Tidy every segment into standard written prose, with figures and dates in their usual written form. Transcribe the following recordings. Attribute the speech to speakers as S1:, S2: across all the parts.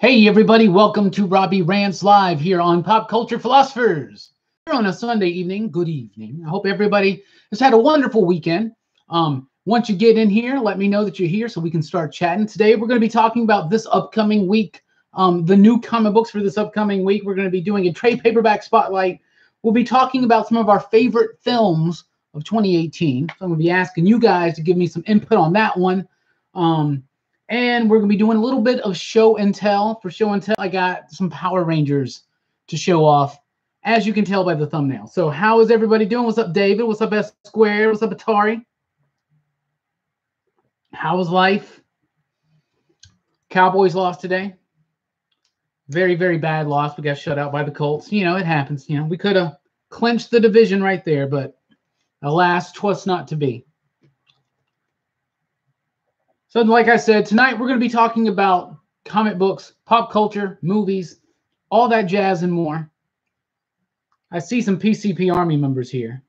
S1: Hey everybody, welcome to Robbie Rants Live here on Pop Culture Philosophers. Here on a Sunday evening, good evening. I hope everybody has had a wonderful weekend. Once you get in here, let me know that you're here so we can start chatting. Today we're going to be talking about this upcoming week, the new comic books for this upcoming week. We're going to be doing a trade paperback spotlight. We'll be talking about some of our favorite films of 2018. So I'm going to be asking you guys to give me some input on that one. And we're going to be doing a little bit of show and tell. For show and tell, I got some Power Rangers to show off, as you can tell by the thumbnail. So how is everybody doing? What's up, David? What's up, S Square? What's up, Atari? How's life? Cowboys lost today. Very, very bad loss. We got shut out by the Colts. You know, it happens. You know, we could have clinched the division right there, but alas, 'twas not to be. So like I said, tonight we're going to be talking about comic books, pop culture, movies, all that jazz and more. I see some PCP Army members here.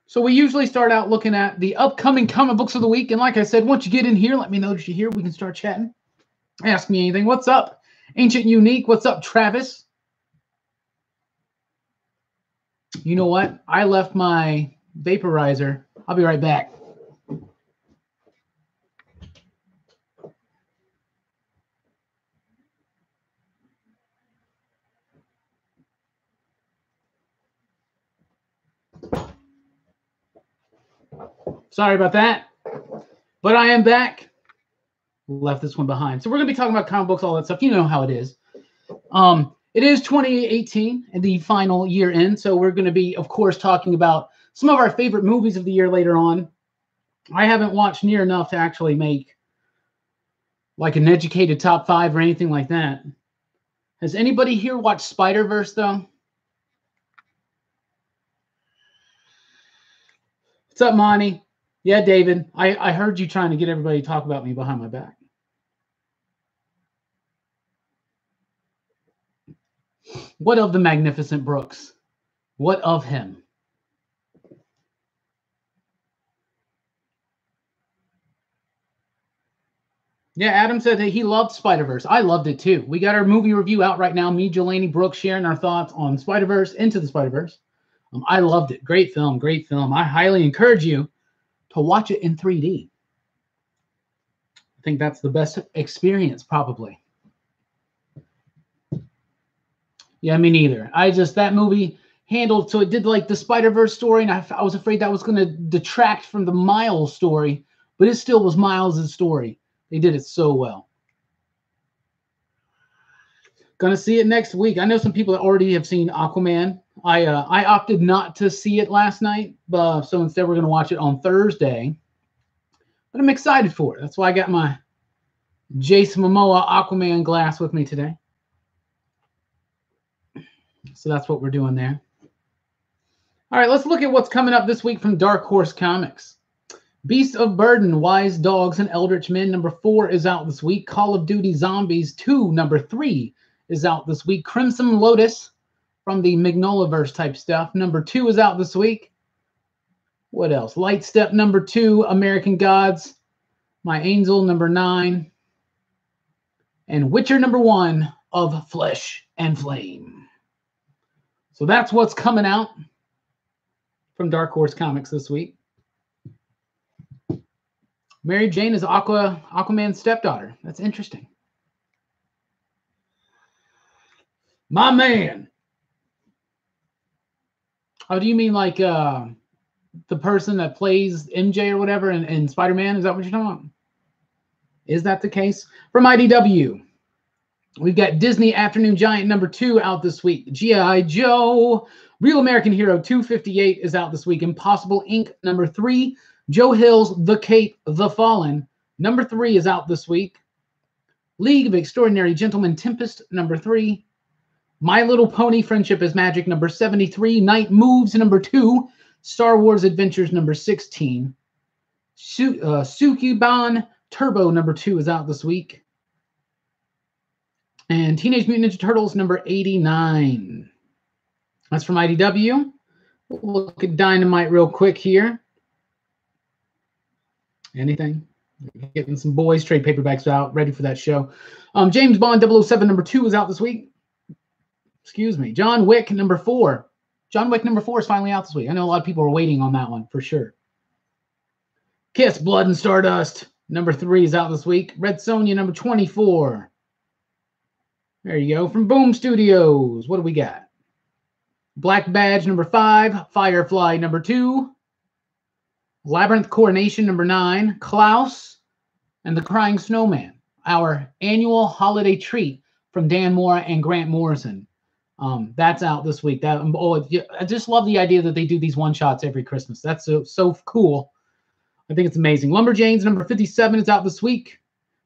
S1: So we usually start out looking at the upcoming comic books of the week. And like I said, once you get in here, let me know that you're here. We can start chatting. Ask me anything. What's up, Ancient Unique? What's up, Travis? You know what? I left my vaporizer. I'll be right back. Sorry about that. But I am back. Left this one behind. So we're going to be talking about comic books, all that stuff. You know how it is. It is 2018 and the final year in. So we're going to be, of course, talking about some of our favorite movies of the year later on. I haven't watched near enough to actually make like an educated top 5 or anything like that. Has anybody here watched Spider-Verse though? What's up, Monty? Yeah, David. I heard you trying to get everybody to talk about me behind my back. What of the magnificent Brooks? What of him? Yeah, Adam said that he loved Spider-Verse. I loved it too. We got our movie review out right now. Me, Jelani, Brooks sharing our thoughts on Spider-Verse, Into the Spider-Verse. I loved it. Great film, great film. I highly encourage you to watch it in 3D. I think that's the best experience, probably. Yeah, me neither. That movie handled, so it did like the Spider-Verse story, and I was afraid that was going to detract from the Miles story, but it still was Miles' story. They did it so well. Gonna see it next week. I know some people that already have seen Aquaman. I opted not to see it last night, so instead we're gonna watch it on Thursday. But I'm excited for it. That's why I got my Jason Momoa Aquaman glass with me today. So that's what we're doing there. All right, let's look at what's coming up this week from Dark Horse Comics. Beasts of Burden, Wise Dogs, and Eldritch Men, number 4 is out this week. Call of Duty Zombies 2, number 3 is out this week. Crimson Lotus from the Magnolaverse type stuff, number 2 is out this week. What else? Light Step, number 2, American Gods, My Angel, number 9, and Witcher, number 1 of Flesh and Flame. So that's what's coming out from Dark Horse Comics this week. Mary Jane is Aquaman's stepdaughter. That's interesting. My man. Oh, do you mean like the person that plays MJ or whatever in Spider-Man? Is that what you're talking about? Is that the case? From IDW, we've got Disney Afternoon Giant number 2 out this week. G.I. Joe, Real American Hero 258 is out this week. Impossible Inc. number 3. Joe Hill's The Cape, The Fallen, number 3 is out this week. League of Extraordinary Gentlemen, Tempest, number 3. My Little Pony, Friendship is Magic, number 73. Night Moves, number 2. Star Wars Adventures, number 16. Sukiban Turbo, number 2 is out this week. And Teenage Mutant Ninja Turtles, number 89. That's from IDW. We'll look at Dynamite real quick here. Anything? Getting some boys trade paperbacks out, ready for that show. James Bond 007 number 2 is out this week. Excuse me. John Wick number 4. John Wick number 4 is finally out this week. I know a lot of people are waiting on that one for sure. Kiss, Blood and Stardust number 3 is out this week. Red Sonja number 24. There you go. From Boom Studios. What do we got? Black Badge number 5. Firefly number 2. Labyrinth Coronation number 9. Klaus and the Crying Snowman. Our annual holiday treat from Dan Mora and Grant Morrison. That's out this week. I just love the idea that they do these one-shots every Christmas. That's so cool. I think it's amazing. Lumberjanes number 57 is out this week.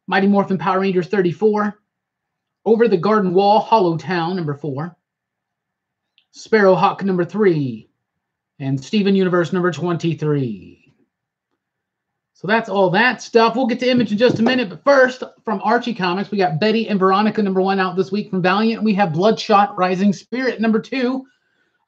S1: Mighty Morphin Power Rangers 34. Over the Garden Wall, Hollow Town number 4. Sparrowhawk number 3. And Steven Universe number 23. So that's all that stuff. We'll get to Image in just a minute. But first, from Archie Comics, we got Betty and Veronica number 1 out this week from Valiant. We have Bloodshot Rising Spirit number 2.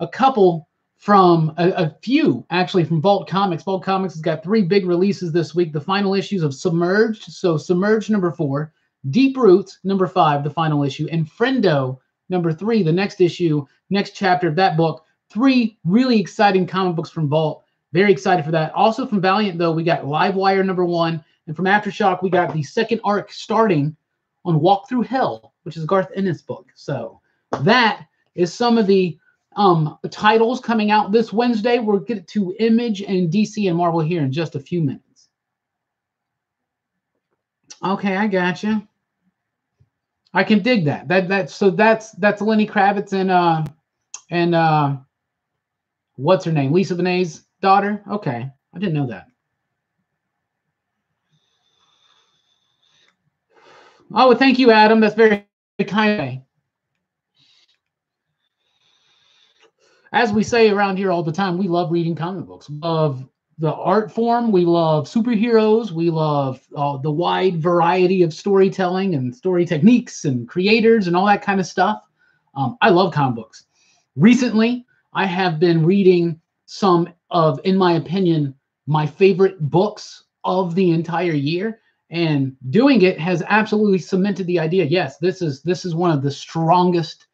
S1: A couple from, a few actually from Vault Comics. Vault Comics has got 3 big releases this week. The final issues of Submerged. So Submerged number 4. Deep Roots number 5, the final issue. And Friendo number 3, the next issue, next chapter of that book. 3 really exciting comic books from Vault. Very excited for that. Also from Valiant, though, we got Livewire number 1. And from Aftershock, we got the second arc starting on Walk Through Hell, which is Garth Ennis' book. So that is some of the titles coming out this Wednesday. We'll get to Image and DC and Marvel here in just a few minutes. Okay, I gotcha. I can dig that. That's Lenny Kravitz and what's her name? Lisa Bonet's daughter? Okay. I didn't know that. Oh, thank you, Adam. That's very kind of me. As we say around here all the time, we love reading comic books. We love the art form. We love superheroes. We love the wide variety of storytelling and story techniques and creators and all that kind of stuff. I love comic books. Recently, I have been reading some of, in my opinion, my favorite books of the entire year, and doing it has absolutely cemented the idea. Yes, this is one of the strongest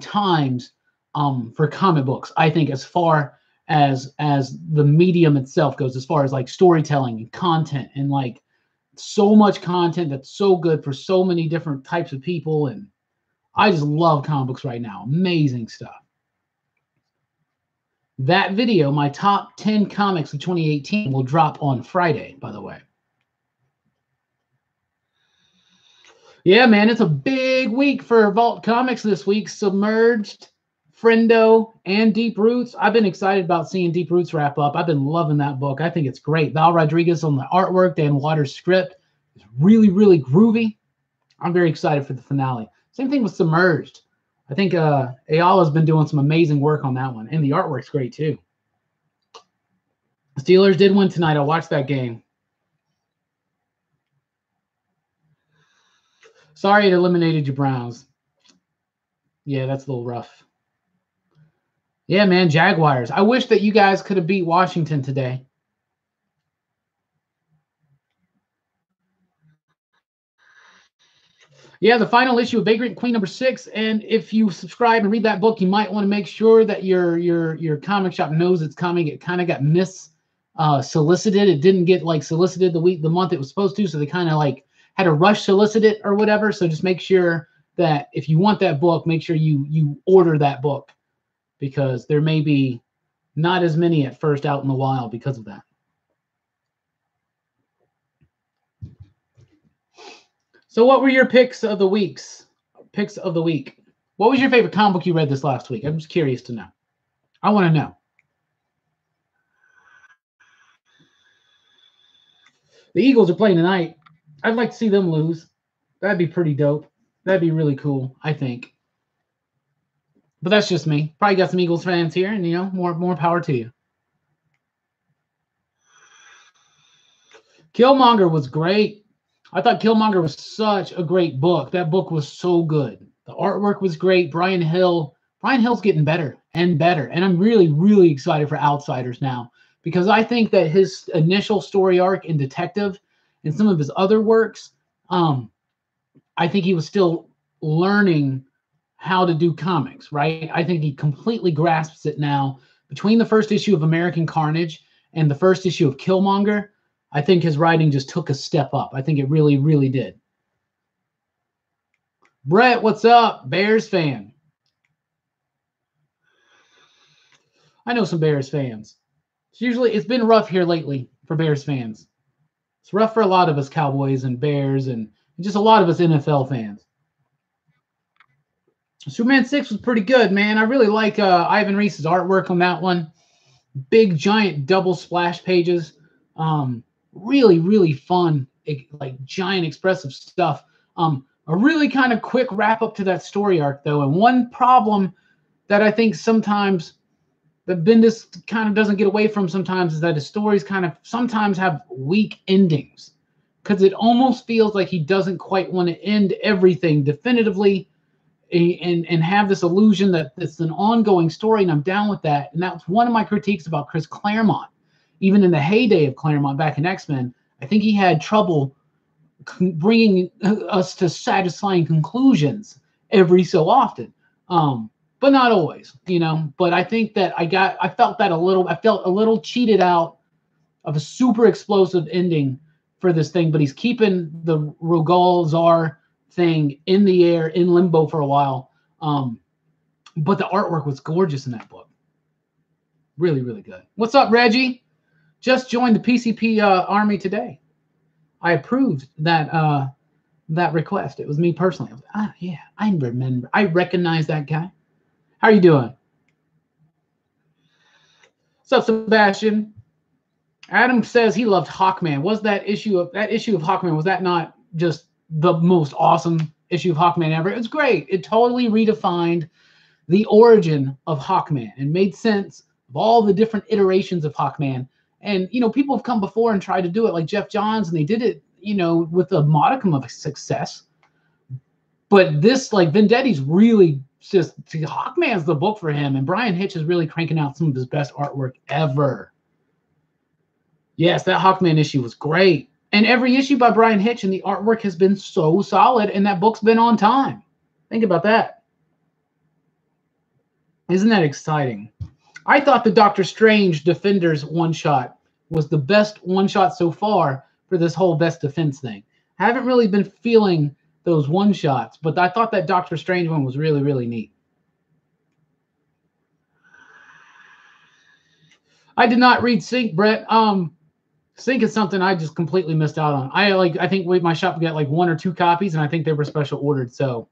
S1: times for comic books, I think, as far as the medium itself goes, as far as like storytelling and content, and like so much content that's so good for so many different types of people. And I just love comic books right now. Amazing stuff. That video, my top 10 comics of 2018, will drop on Friday, by the way. Yeah, man, it's a big week for Vault Comics this week. Submerged, Friendo, and Deep Roots. I've been excited about seeing Deep Roots wrap up. I've been loving that book. I think it's great. Val Rodriguez on the artwork, Dan Waters' script. It's really, really groovy. I'm very excited for the finale. Same thing with Submerged. I think Ayala's been doing some amazing work on that one. And the artwork's great, too. Steelers did win tonight. I watched that game. Sorry it eliminated your Browns. Yeah, that's a little rough. Yeah, man, Jaguars. I wish that you guys could have beat Washington today. Yeah, the final issue of Vagrant Queen number 6. And if you subscribe and read that book, you might want to make sure that your comic shop knows it's coming. It kind of got solicited. It didn't get like solicited the month it was supposed to, so they kind of like had to rush solicit it or whatever. So just make sure that if you want that book, make sure you order that book, because there may be not as many at first out in the wild because of that. So what were your picks of the week? What was your favorite comic book you read this last week? I'm just curious to know. I want to know. The Eagles are playing tonight. I'd like to see them lose. That'd be pretty dope. That'd be really cool, I think. But that's just me. Probably got some Eagles fans here, and, you know, more power to you. Killmonger was great. I thought Killmonger was such a great book. That book was so good. The artwork was great. Brian Hill's getting better and better. And I'm really, really excited for Outsiders now, because I think that his initial story arc in Detective in some of his other works, I think he was still learning how to do comics, right? I think he completely grasps it now. Between the first issue of American Carnage and the first issue of Killmonger, I think his writing just took a step up. I think it really, really did. Brett, what's up? Bears fan. I know some Bears fans. It's been rough here lately for Bears fans. It's rough for a lot of us Cowboys and Bears and just a lot of us NFL fans. Superman 6 was pretty good, man. I really like Ivan Reis's artwork on that one. Big, giant, double splash pages. Really, really fun, like giant, expressive stuff. A really kind of quick wrap up to that story arc, though. And one problem that I think sometimes that Bendis kind of doesn't get away from sometimes is that his stories kind of sometimes have weak endings, because it almost feels like he doesn't quite want to end everything definitively and have this illusion that it's an ongoing story, and I'm down with that. And that's one of my critiques about Chris Claremont. Even in the heyday of Claremont back in X-Men, I think he had trouble bringing us to satisfying conclusions every so often. But not always, you know. But I think that I felt a little cheated out of a super explosive ending for this thing. But he's keeping the Rogal Zar thing in the air, in limbo for a while. But the artwork was gorgeous in that book. Really, really good. What's up, Reggie? Just joined the PCP army today. I approved that request. It was me personally. I was like, yeah, I remember. I recognize that guy. How are you doing? What's up, Sebastian? Adam says he loved Hawkman. Was that issue of Hawkman, was that not just the most awesome issue of Hawkman ever? It was great. It totally redefined the origin of Hawkman and made sense of all the different iterations of Hawkman. And, you know, people have come before and tried to do it, like Jeff Johns, and they did it, you know, with a modicum of success. But this, like, Vendetti's really just, Hawkman's the book for him, and Brian Hitch is really cranking out some of his best artwork ever. Yes, that Hawkman issue was great. And every issue by Brian Hitch and the artwork has been so solid, and that book's been on time. Think about that. Isn't that exciting? I thought the Doctor Strange Defenders one-shot was the best one-shot so far for this whole Best Defense thing. I haven't really been feeling those one-shots, but I thought that Doctor Strange one was really, really neat. I did not read Sync, Brett. Sync is something I just completely missed out on. I think my shop got like 1 or 2 copies, and I think they were special ordered. So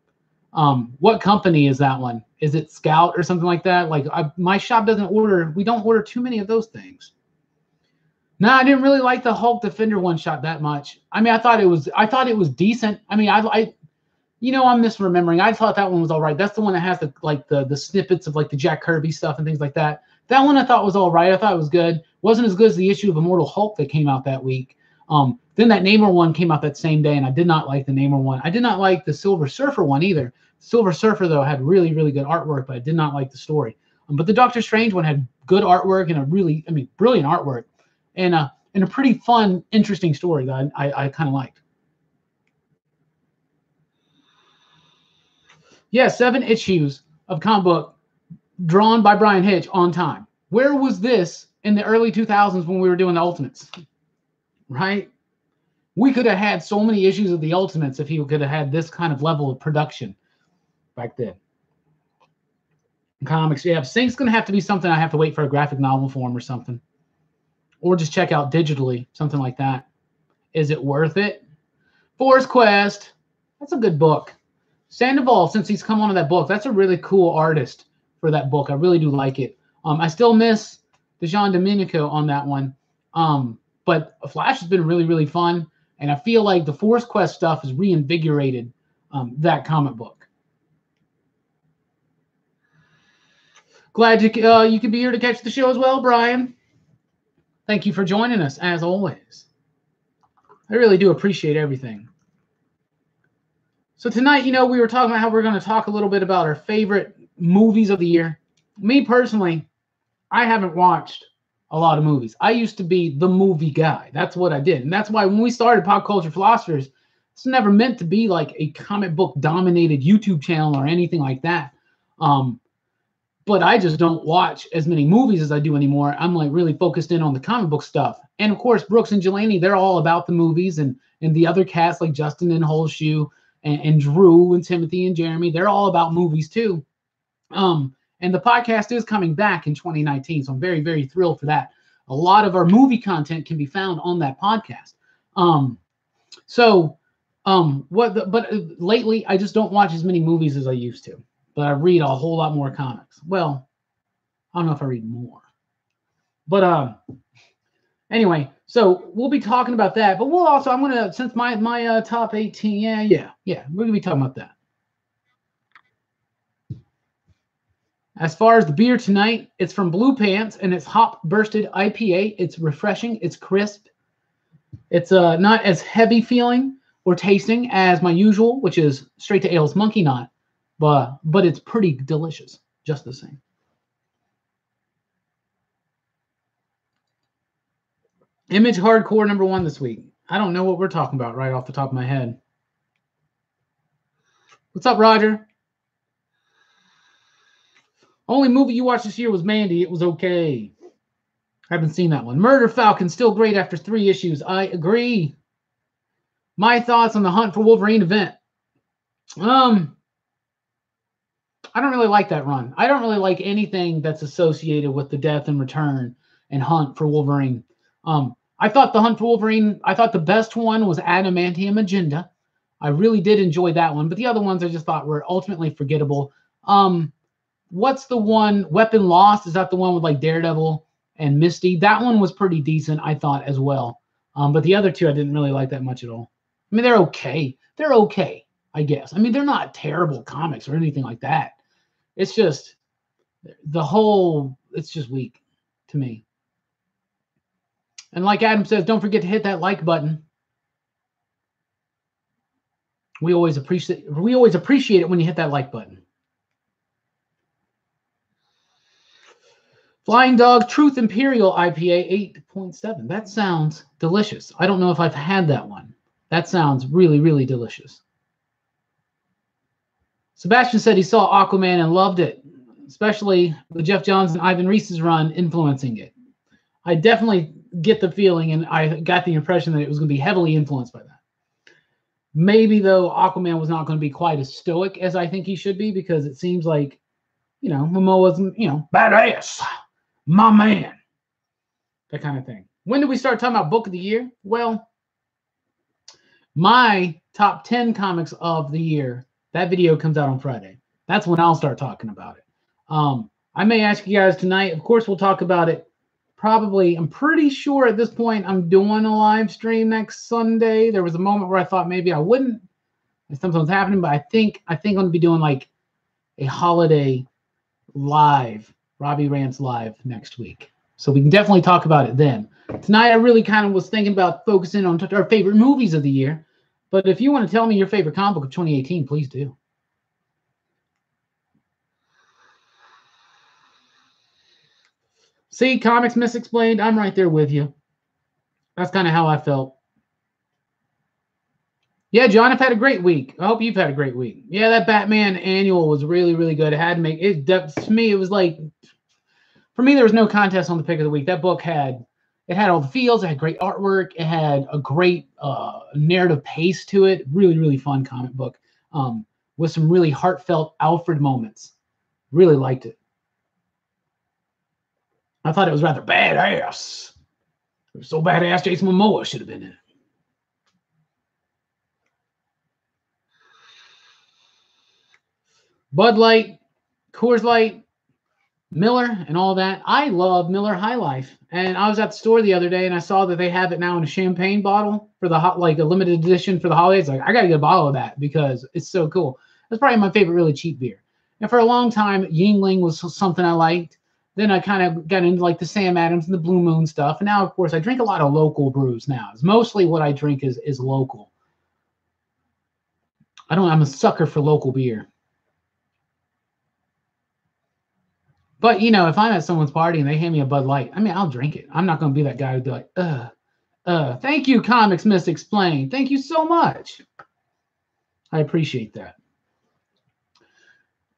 S1: what company is that one? Is it Scout or something like that? Like my shop doesn't order. We don't order too many of those things. No, I didn't really like the Hulk Defender one shot that much. I mean, I thought it was decent. I mean, you know, I'm misremembering. I thought that one was all right. That's the one that has the snippets of like the Jack Kirby stuff and things like that. That one I thought was all right. I thought it was good. Wasn't as good as the issue of Immortal Hulk that came out that week. Then that Namor one came out that same day, and I did not like the Namor one. I did not like the Silver Surfer one either. Silver Surfer, though, had really, really good artwork, but I did not like the story. But the Doctor Strange one had good artwork and a really, brilliant artwork, and a pretty fun, interesting story that I kind of liked. Yeah, 7 issues of comic book drawn by Brian Hitch on time. Where was this in the early 2000s when we were doing the Ultimates? Right? We could have had so many issues of the Ultimates if he could have had this kind of level of production back then. Comics, yeah. Sync's going to have to be something I have to wait for a graphic novel form or something. Or just check out digitally, something like that. Is it worth it? Forest Quest, that's a good book. Sandoval, since he's come onto that book, that's a really cool artist for that book. I really do like it. I still miss Dejan Domenico on that one. But Flash has been really, really fun. And I feel like the Forest Quest stuff has reinvigorated that comic book. Glad you could be here to catch the show as well, Brian. Thank you for joining us, as always. I really do appreciate everything. So tonight, you know, we were talking about how we're going to talk a little bit about our favorite movies of the year. Me personally, I haven't watched a lot of movies. I used to be the movie guy. That's what I did. And that's why when we started Pop Culture Philosophers, it's never meant to be like a comic book dominated YouTube channel or anything like that. But I just don't watch as many movies as I do anymore. I'm like really focused in on the comic book stuff. And of course, Brooks and Jelani, they're all about the movies, and the other cast like Justin and Holshoe and Drew and Timothy and Jeremy, they're all about movies too. And the podcast is coming back in 2019, so I'm very, very thrilled for that. A lot of our movie content can be found on that podcast. But lately I just don't watch as many movies as I used to, but I read a whole lot more comics. Well, I don't know if I read more, but anyway, so we'll be talking about that, but we'll also, I'm gonna, since my top 18, yeah, we're gonna be talking about that. As far as the beer tonight, it's from Blue Pants, and it's hop bursted IPA. It's refreshing. It's crisp. It's not as heavy feeling or tasting as my usual, which is Straight to Ale's Monkey Knot, but it's pretty delicious, just the same. Image Hardcore #1 this week. I don't know what we're talking about right off the top of my head. What's up, Roger? Only movie you watched this year was Mandy. It was okay. I haven't seen that one. Murder Falcon, still great after 3 issues. I agree. My thoughts on the Hunt for Wolverine event. I don't really like that run. I don't really like anything that's associated with the Death and Return and Hunt for Wolverine. I thought the Hunt for Wolverine, I thought the best one was Adamantium Agenda. I really did enjoy that one, but the other ones I just thought were ultimately forgettable. What's the one, Weapon Lost? Is that the one with like Daredevil and Misty? That one was pretty decent, I thought, as well. But the other two I didn't really like that much at all. I mean, they're okay. They're okay, I guess. I mean, they're not terrible comics or anything like that. It's just it's just weak to me. And like Adam says, don't forget to hit that like button. We always appreciate it when you hit that like button. Flying Dog Truth Imperial IPA 8.7. That sounds delicious. I don't know if I've had that one. That sounds really, really delicious. Sebastian said he saw Aquaman and loved it, especially with Jeff Johns and Ivan Reis's run influencing it. I definitely get the feeling, and I got the impression that it was going to be heavily influenced by that. Maybe, though, Aquaman was not going to be quite as stoic as I think he should be, because it seems like, Momoa's, badass, my man, that kind of thing. When do we start talking about Book of the Year? Well, my top 10 comics of the year, that video comes out on Friday. That's when I'll start talking about it. I may ask you guys tonight. Of course, we'll talk about it. Probably, I'm pretty sure at this point I'm doing a live stream next Sunday. There was a moment where I thought maybe I wouldn't. Something's happening, but I think I'm going to be doing like a holiday live, Robbie Rants live next week. So we can definitely talk about it then. Tonight I really kind of was thinking about focusing on our favorite movies of the year. But if you want to tell me your favorite comic book of 2018, please do. See, Comics Misexplained, I'm right there with you. That's kind of how I felt. Yeah, John, I've had a great week. I hope you've had a great week. Yeah, that Batman annual was really, really good. It had to make it, to me, it was like, for me, there was no contest on the pick of the week. That book had all the feels. It had great artwork. It had a great narrative pace to it. Really, really fun comic book with some really heartfelt Alfred moments. Really liked it. I thought it was rather badass. It was so badass, Jason Momoa should have been in it. Bud Light, Coors Light, Miller, and all that. I love Miller High Life. And I was at the store the other day, and I saw that they have it now in a champagne bottle for the like a limited edition for the holidays. Like, I got to get a bottle of that because it's so cool. That's probably my favorite really cheap beer. And for a long time, Yingling was something I liked. Then I kind of got into like the Sam Adams and the Blue Moon stuff. And now, of course, I drink a lot of local brews now. It's mostly what I drink is local. I'm a sucker for local beer. But, you know, if I'm at someone's party and they hand me a Bud Light, I mean, I'll drink it. I'm not going to be that guy who'd be like, thank you, Comics Misexplained. Thank you so much. I appreciate that.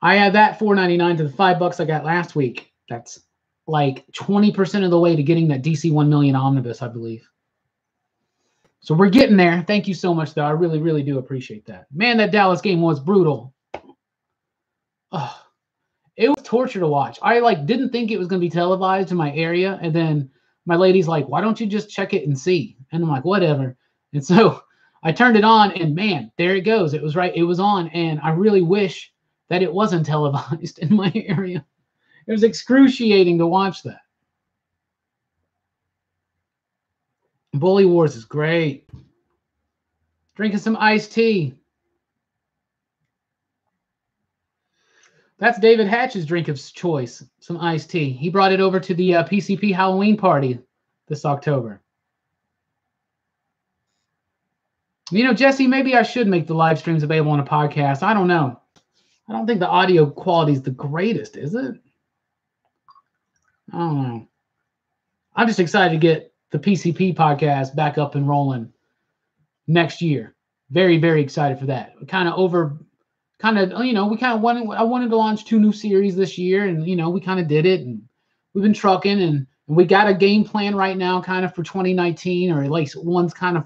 S1: I add that $4.99 to the $5 I got last week. That's like 20% of the way to getting that DC 1 million omnibus, I believe. So we're getting there. Thank you so much, though. I really, really do appreciate that. Man, that Dallas game was brutal. Ugh. It was torture to watch. I didn't think it was going to be televised in my area. And then my lady's like, why don't you just check it and see? And I'm like, whatever. And so I turned it on and man, there it goes. It was right. It was on. And I really wish that it wasn't televised in my area. It was excruciating to watch that. Bully Wars is great. Drinking some iced tea. That's David Hatch's drink of choice, some iced tea. He brought it over to the PCP Halloween party this October. You know, Jesse, maybe I should make the live streams available on a podcast. I don't know. I don't think the audio quality is the greatest, is it? I don't know. I'm just excited to get the PCP podcast back up and rolling next year. Very, very excited for that. We wanted to launch 2 new series this year, and, you know, we kind of did it, and we've been trucking, and we got a game plan right now kind of for 2019, or at least one's kind of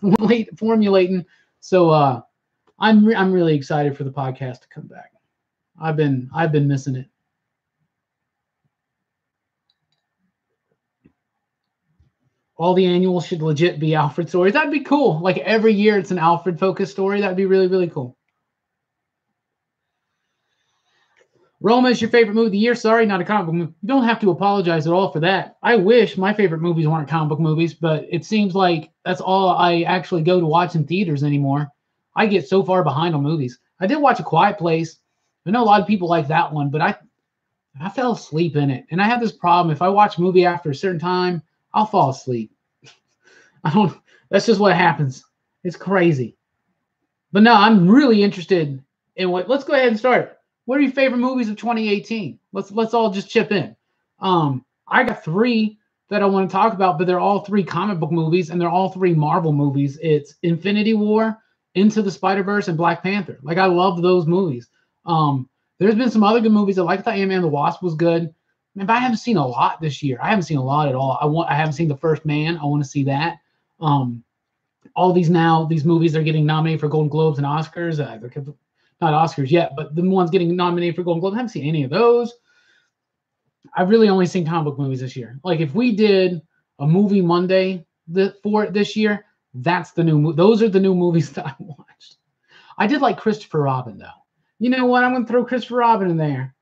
S1: formulating. So I'm really excited for the podcast to come back. I've been missing it. All the annuals should legit be Alfred stories. That'd be cool. Like every year it's an Alfred focused story. That'd be really, really cool. Roma is your favorite movie of the year. Sorry, not a comic book movie. You don't have to apologize at all for that. I wish my favorite movies weren't comic book movies, but it seems like that's all I actually go to watch in theaters anymore. I get so far behind on movies. I did watch A Quiet Place. I know a lot of people like that one, but I fell asleep in it. And I have this problem. If I watch a movie after a certain time, I'll fall asleep. That's just what happens. It's crazy. But no, I'm really interested in let's go ahead and start. What are your favorite movies of 2018? Let's all just chip in. I got 3 that I want to talk about, but they're all 3 comic book movies, and they're all 3 Marvel movies. It's Infinity War, Into the Spider-Verse, and Black Panther. Like, I love those movies. There's been some other good movies. I like the Ant-Man and the Wasp was good. But I haven't seen a lot this year. I haven't seen a lot at all. I haven't seen The First Man. I want to see that. All these movies are getting nominated for Golden Globes and Oscars. Not Oscars yet, but the ones getting nominated for Golden Globes, I haven't seen any of those. I've really only seen comic book movies this year. Like, if we did a movie Monday for it this year, that's the new those are the new movies that I watched. I did like Christopher Robin, though. You know what? I'm going to throw Christopher Robin in there.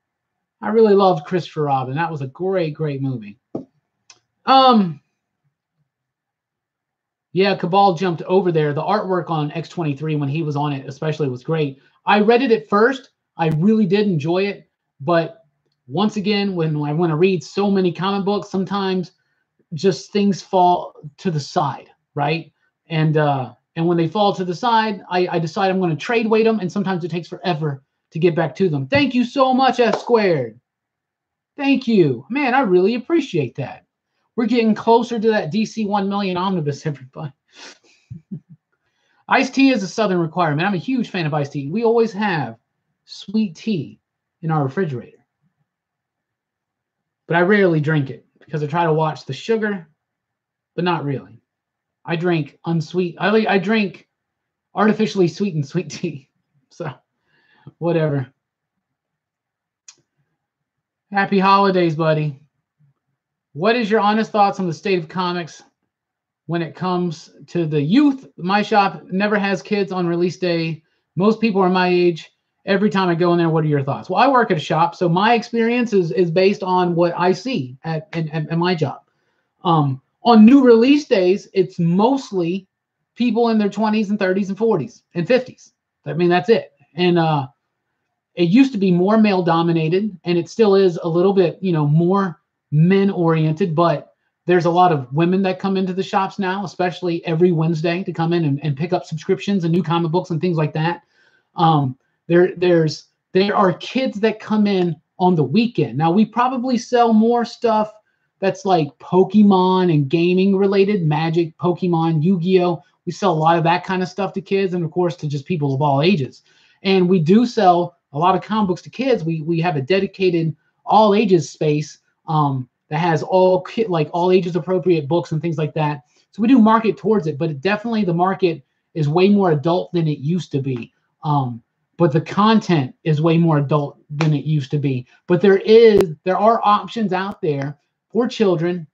S1: I really loved Christopher Robin. That was a great, great movie. Yeah, Cabal jumped over there. The artwork on X-23 when he was on it especially was great. I read it at first. I really did enjoy it. But once again, when I want to read so many comic books, sometimes just things fall to the side, right? And when they fall to the side, I decide I'm going to trade weight them, and sometimes it takes forever to get back to them. Thank you so much, F Squared. Thank you. Man, I really appreciate that. We're getting closer to that DC 1 million omnibus, everybody. Iced tea is a Southern requirement. I'm a huge fan of iced tea. We always have sweet tea in our refrigerator. But I rarely drink it because I try to watch the sugar, but not really. I drink unsweet. I drink artificially sweetened sweet tea. So, whatever. Happy holidays, buddy. What is your honest thoughts on the state of comics when it comes to the youth? My shop never has kids on release day. Most people are my age. Every time I go in there, what are your thoughts? Well, I work at a shop, so my experience is based on what I see at my job. On new release days, it's mostly people in their 20s and 30s and 40s and 50s. I mean, that's it. And it used to be more male dominated, and it still is a little bit, more men oriented, but there's a lot of women that come into the shops now, especially every Wednesday, to come in and pick up subscriptions and new comic books and things like that. There are kids that come in on the weekend. Now, we probably sell more stuff that's like Pokemon and gaming related, Magic, Pokemon, Yu-Gi-Oh. We sell a lot of that kind of stuff to kids, and of course to just people of all ages. And we do sell a lot of comic books to kids. We have a dedicated all ages space that has all ages appropriate books and things like that. So we do market towards it, but definitely the market is way more adult than it used to be. But the content is way more adult than it used to be. But there are options out there for children,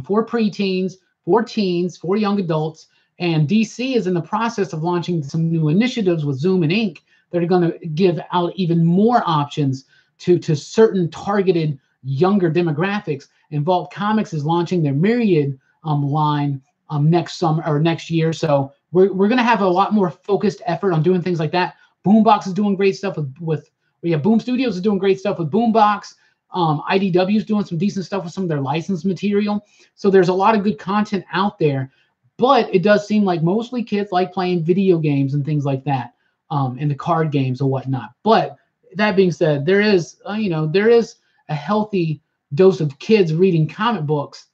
S1: for preteens, for teens, for young adults. And DC is in the process of launching some new initiatives with Zoom and Ink that are going to give out even more options to certain targeted younger demographics. And Vault Comics is launching their Myriad line next summer or next year. So we're going to have a lot more focused effort on doing things like that. Boombox is doing great stuff with Boom Studios is doing great stuff with Boombox. IDW is doing some decent stuff with some of their licensed material. So there's a lot of good content out there, but it does seem like mostly kids like playing video games and things like that, and the card games or whatnot. But that being said, there is a healthy dose of kids reading comic books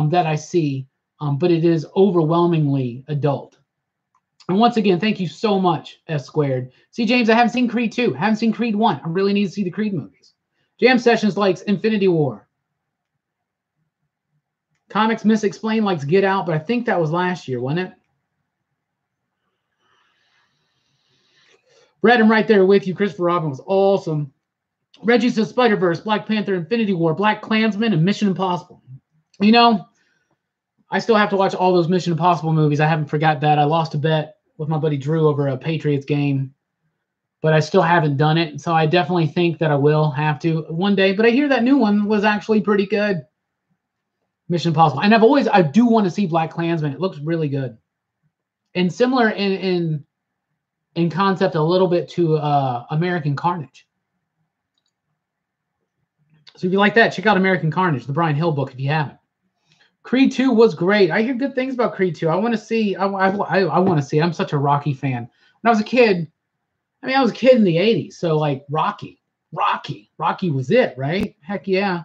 S1: that I see, but it is overwhelmingly adult. And once again, thank you so much, S2. See, James, I haven't seen Creed 2. Haven't seen Creed 1. I really need to see the Creed movies. Jam Sessions likes Infinity War. Comics Misexplained likes Get Out, but I think that was last year, wasn't it? Brad, I'm right there with you. Christopher Robin was awesome. Reggie says Spider-Verse, Black Panther, Infinity War, Black Klansman, and Mission Impossible. You know, I still have to watch all those Mission Impossible movies. I haven't forgot that. I lost a bet with my buddy Drew over a Patriots game, but I still haven't done it. So I definitely think that I will have to one day. But I hear that new one was actually pretty good. Mission Impossible. And I do want to see Black Klansman. It looks really good. And similar in concept a little bit to American Carnage. So if you like that, check out American Carnage, the Brian Hill book, if you haven't. Creed 2 was great. I hear good things about Creed 2. I want to see. I want to see. I'm such a Rocky fan. When I was a kid, I was a kid in the 80s. So like Rocky was it, right? Heck yeah.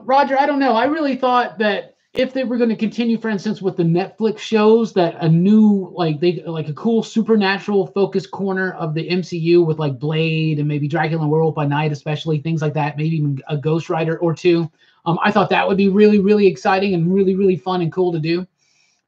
S1: Roger, I don't know. I really thought that if they were going to continue, for instance, with the Netflix shows, that a new, a cool supernatural focused corner of the MCU with like Blade and maybe Dracula and Werewolf by Night, especially things like that, maybe even a Ghost Rider or two. I thought that would be really, really exciting and really, really fun and cool to do.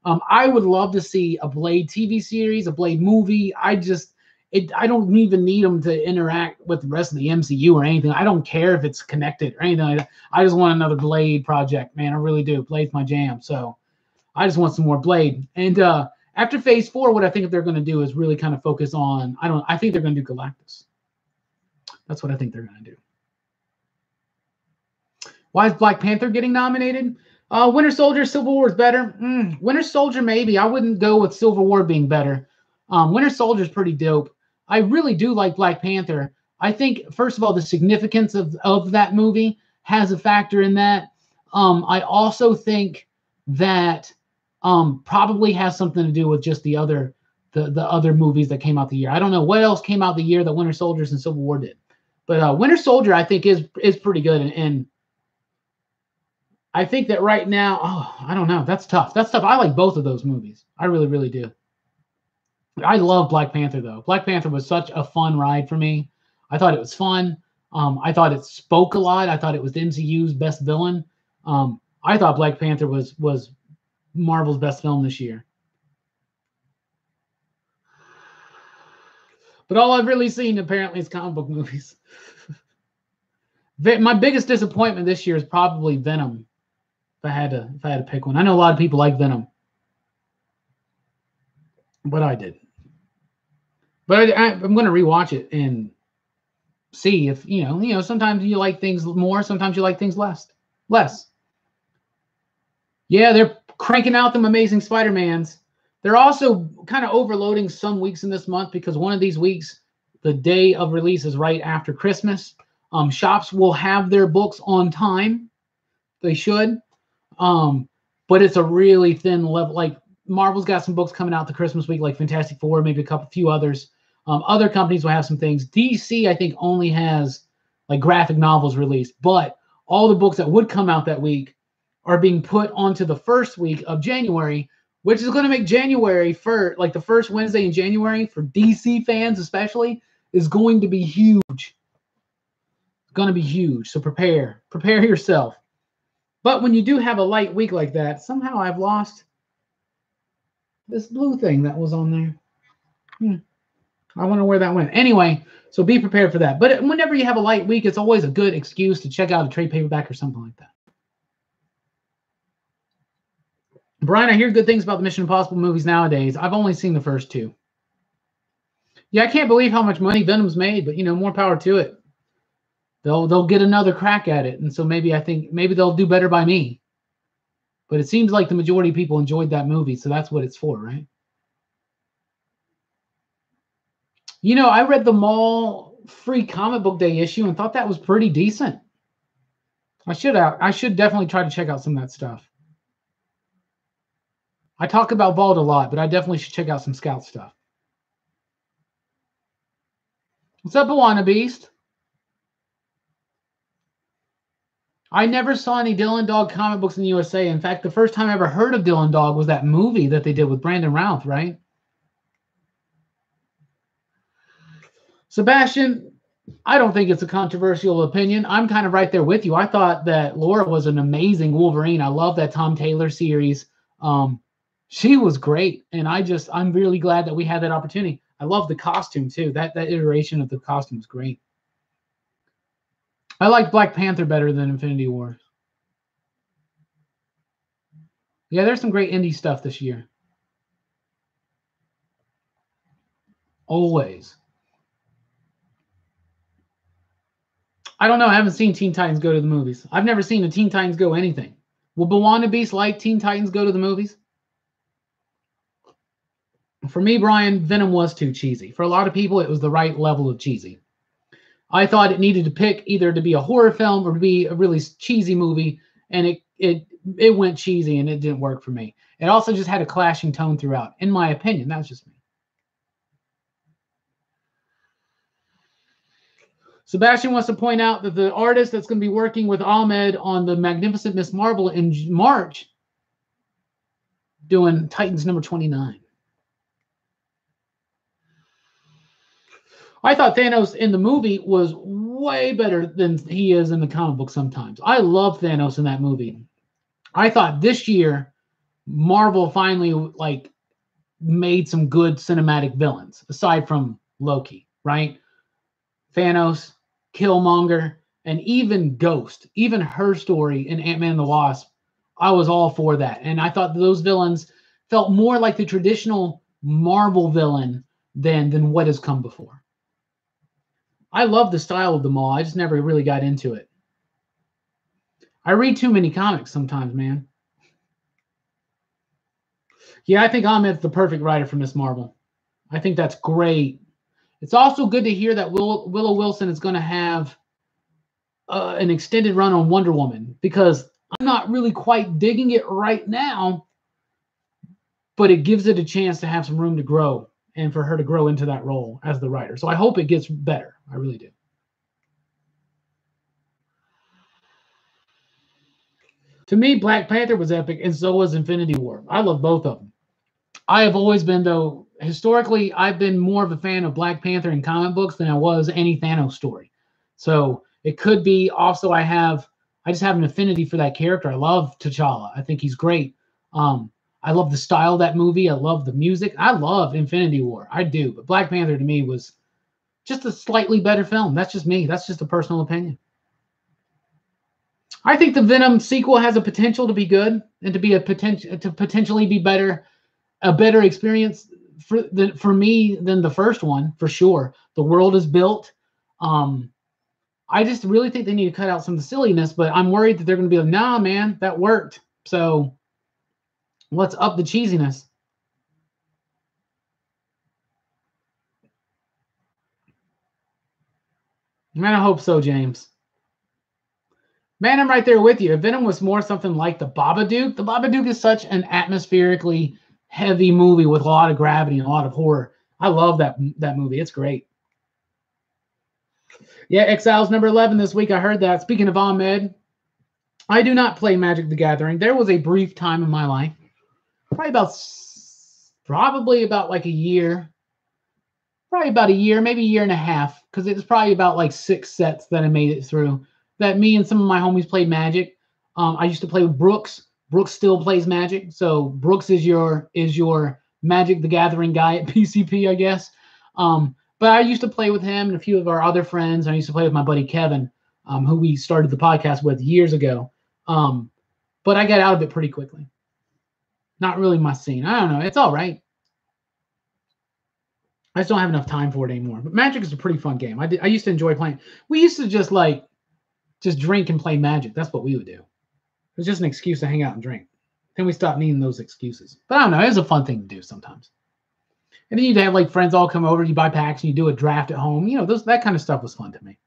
S1: I would love to see a Blade TV series, a Blade movie. I don't even need them to interact with the rest of the MCU or anything. I don't care if it's connected or anything like that. I just want another Blade project, man. I really do. Blade's my jam. So I just want some more Blade. And after Phase 4, what I think they're going to do is really kind of focus on, I think they're going to do Galactus. That's what I think they're going to do. Why is Black Panther getting nominated? Winter Soldier, Civil War is better. Winter Soldier, maybe. I wouldn't go with Civil War being better. Winter Soldier is pretty dope. I really do like Black Panther. I think, first of all, the significance of that movie has a factor in that. I also think that probably has something to do with just the other movies that came out the year. I don't know what else came out the year that Winter Soldiers and Civil War did. But Winter Soldier, I think, is pretty good. And I think that right now, I don't know. That's tough. I like both of those movies. I really, really do. I love Black Panther, though. Black Panther was such a fun ride for me. I thought it was fun. I thought it spoke a lot. I thought it was the MCU's best villain. I thought Black Panther was Marvel's best film this year. But all I've really seen, apparently, is comic book movies. My biggest disappointment this year is probably Venom. If I had to pick one. I know a lot of people like Venom. But I didn't. But I'm going to rewatch it and see if, sometimes you like things more, sometimes you like things less. Yeah, they're cranking out them Amazing Spider-Mans. They're also kind of overloading some weeks in this month because one of these weeks, the day of release is right after Christmas. Shops will have their books on time. They should. But it's a really thin level. Like Marvel's got some books coming out the Christmas week, like Fantastic Four, maybe few others. Other companies will have some things. DC, I think, only has like graphic novels released, but all the books that would come out that week are being put onto the first week of January, which is going to make January like the first Wednesday in January for DC fans especially, is going to be huge. It's going to be huge. So prepare yourself. But when you do have a light week like that, somehow I've lost this blue thing that was on there. I wonder where that went. Anyway, so be prepared for that. But whenever you have a light week, it's always a good excuse to check out a trade paperback or something like that. Brian, I hear good things about the Mission Impossible movies nowadays. I've only seen the first two. Yeah, I can't believe how much money Venom's made, but more power to it. They'll get another crack at it, and so maybe they'll do better by me. But it seems like the majority of people enjoyed that movie, so that's what it's for, right? I read the Mall Free Comic Book Day issue and thought that was pretty decent. I should definitely try to check out some of that stuff. I talk about Vault a lot, but I definitely should check out some Scout stuff. What's up, Awana Beast? I never saw any Dylan Dog comic books in the USA. In fact, the first time I ever heard of Dylan Dog was that movie that they did with Brandon Routh, right? Sebastian, I don't think it's a controversial opinion. I'm kind of right there with you. I thought that Laura was an amazing Wolverine. I love that Tom Taylor series. She was great, and I'm really glad that we had that opportunity. I love the costume too. That iteration of the costume is great. I like Black Panther better than Infinity War. Yeah, there's some great indie stuff this year. Always. I don't know. I haven't seen Teen Titans Go to the movies. I've never seen a Teen Titans Go anything. Will Bawana Beast like Teen Titans Go to the movies? For me, Brian, Venom was too cheesy. For a lot of people, it was the right level of cheesy. I thought it needed to pick either to be a horror film or to be a really cheesy movie, and it went cheesy, and it didn't work for me. It also just had a clashing tone throughout, in my opinion. That's just me. Sebastian wants to point out that the artist that's going to be working with Ahmed on the Magnificent Miss Marvel in March, doing Titans number 29. I thought Thanos in the movie was way better than he is in the comic book sometimes. I love Thanos in that movie. I thought this year, Marvel finally made some good cinematic villains, aside from Loki, right? Thanos, Killmonger, and even Ghost, even her story in Ant-Man and the Wasp, I was all for that. And I thought those villains felt more like the traditional Marvel villain than what has come before. I love the style of them all. I just never really got into it. I read too many comics sometimes, man. Yeah, I think Ahmed's the perfect writer for Miss Marvel. I think that's great. It's also good to hear that Willow Wilson is going to have an extended run on Wonder Woman, because I'm not really quite digging it right now, but it gives it a chance to have some room to grow and for her to grow into that role as the writer. So I hope it gets better. I really do. To me, Black Panther was epic, and so was Infinity War. I love both of them. I have always been, though, historically, I've been more of a fan of Black Panther in comic books than I was any Thanos story. So it could be also I just have an affinity for that character. I love T'Challa. I think he's great. I love the style of that movie. I love the music. I love Infinity War. I do. But Black Panther to me was just a slightly better film. That's just me. That's just a personal opinion. I think the Venom sequel has a potential to be good and to be potentially be better, a better experience for me than the first one, for sure. The world is built. I just really think they need to cut out some of the silliness, but I'm worried that they're going to be like, nah, man, that worked. So let's up the cheesiness. Man, I hope so, James. Man, I'm right there with you. If Venom was more something like the Babadook is such an atmospherically heavy movie with a lot of gravity and a lot of horror. I love that movie. It's great. Yeah, Exiles number 11 this week. I heard that. Speaking of Ahmed, I do not play Magic the Gathering. There was a brief time in my life, probably about like a year, maybe a year and a half, because it was probably about like 6 sets that I made it through. That me and some of my homies played Magic. I used to play with Brooks. Brooks still plays Magic, so Brooks is your Magic the Gathering guy at PCP, I guess. But I used to play with him and a few of our other friends. I used to play with my buddy Kevin, who we started the podcast with years ago. But I got out of it pretty quickly. Not really my scene. I don't know. It's all right. I just don't have enough time for it anymore. But Magic is a pretty fun game. I used to enjoy playing. We used to just drink and play Magic. That's what we would do. It was just an excuse to hang out and drink. Then we stopped needing those excuses. But I don't know. It was a fun thing to do sometimes. And then you'd have like friends all come over. You buy packs and you do a draft at home. You know, that kind of stuff was fun to me.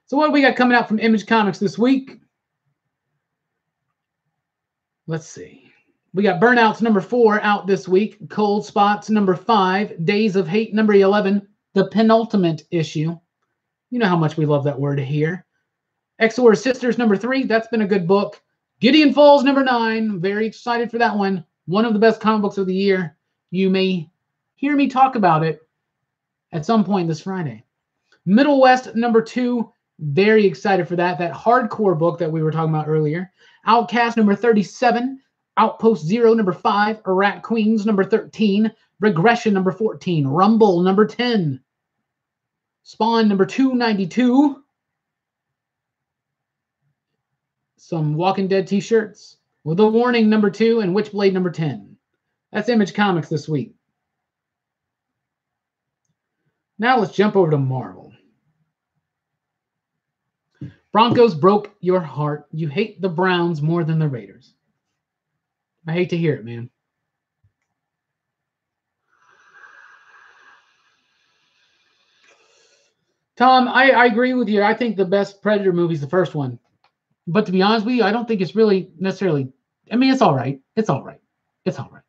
S1: So what do we got coming out from Image Comics this week? Let's see. We got Burnouts number 4 out this week. Cold Spots number 5. Days of Hate number 11. The penultimate issue. You know how much we love that word here. Exor Sisters number 3. That's been a good book. Gideon Falls number 9. Very excited for that one. One of the best comic books of the year. You may hear me talk about it at some point this Friday. Middle West number 2. Very excited for that. That hardcore book that we were talking about earlier. Outcast number 37. Outpost 0 number 5. Iraq Queens number 13. Regression number 14. Rumble number 10. Spawn number 292. Some Walking Dead t-shirts with a warning number 2 and Witchblade number 10. That's Image Comics this week. Now let's jump over to Marvel. Broncos broke your heart. You hate the Browns more than the Raiders. I hate to hear it, man. Tom, I agree with you. I think the best Predator movie is the first one. But to be honest with you, I don't think it's really necessarily... I mean, it's all right. It's all right. It's all right.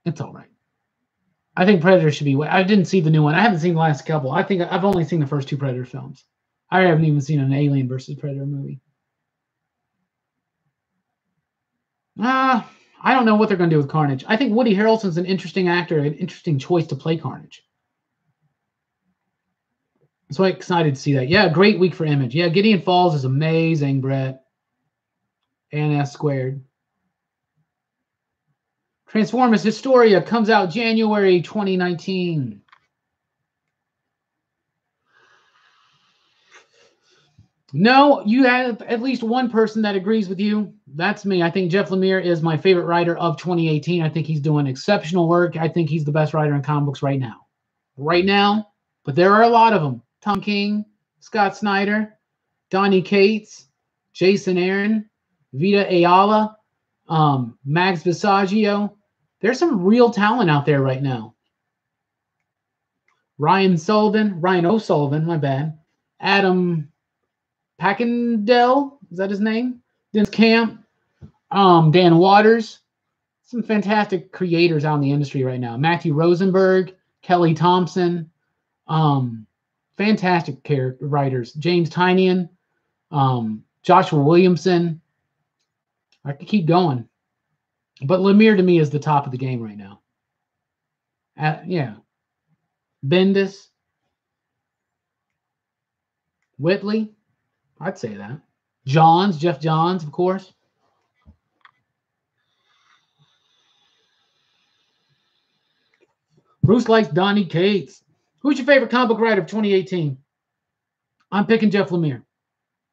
S1: It's all right. I think Predator should be... I didn't see the new one. I haven't seen the last couple. I think I've only seen the first 2 Predator films. I haven't even seen an Alien versus Predator movie. I don't know what they're going to do with Carnage. I think Woody Harrelson's an interesting actor, an interesting choice to play Carnage. So I'm excited to see that. Yeah, great week for Image. Yeah, Gideon Falls is amazing, Brett. And S2. Transformers Historia comes out January 2019. No, you have at least one person that agrees with you. That's me. I think Jeff Lemire is my favorite writer of 2018. I think he's doing exceptional work. I think he's the best writer in comic books right now. Right now, but there are a lot of them. Tom King, Scott Snyder, Donny Cates, Jason Aaron, Vita Ayala, Max Visaggio. There's some real talent out there right now. Ryan O'Sullivan, my bad. Adam Packendell, is that his name? Dennis Camp, Dan Waters. Some fantastic creators out in the industry right now. Matthew Rosenberg, Kelly Thompson, fantastic character writers. James Tynion, Joshua Williamson. I could keep going. But Lemire to me is the top of the game right now. Yeah. Bendis. Whitley. I'd say that. Jeff Johns, of course. Bruce likes Donny Cates. Who's your favorite comic book writer of 2018? I'm picking Jeff Lemire.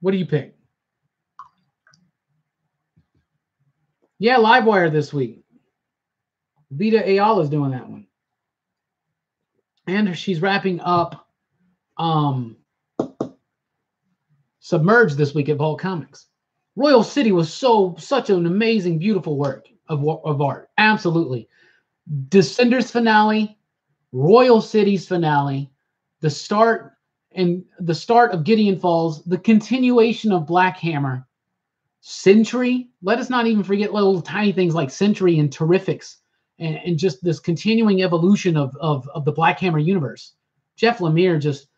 S1: What do you pick? Yeah, Livewire this week. Vita Ayala's doing that one. And she's wrapping up Submerged this week at Vault Comics. Royal City was such an amazing, beautiful work of art. Absolutely. Descenders finale, Royal City's finale, the start of Gideon Falls, the continuation of Black Hammer. Sentry. Let us not even forget little tiny things like Sentry and Terrifics, and just this continuing evolution of the Black Hammer universe. Jeff Lemire, just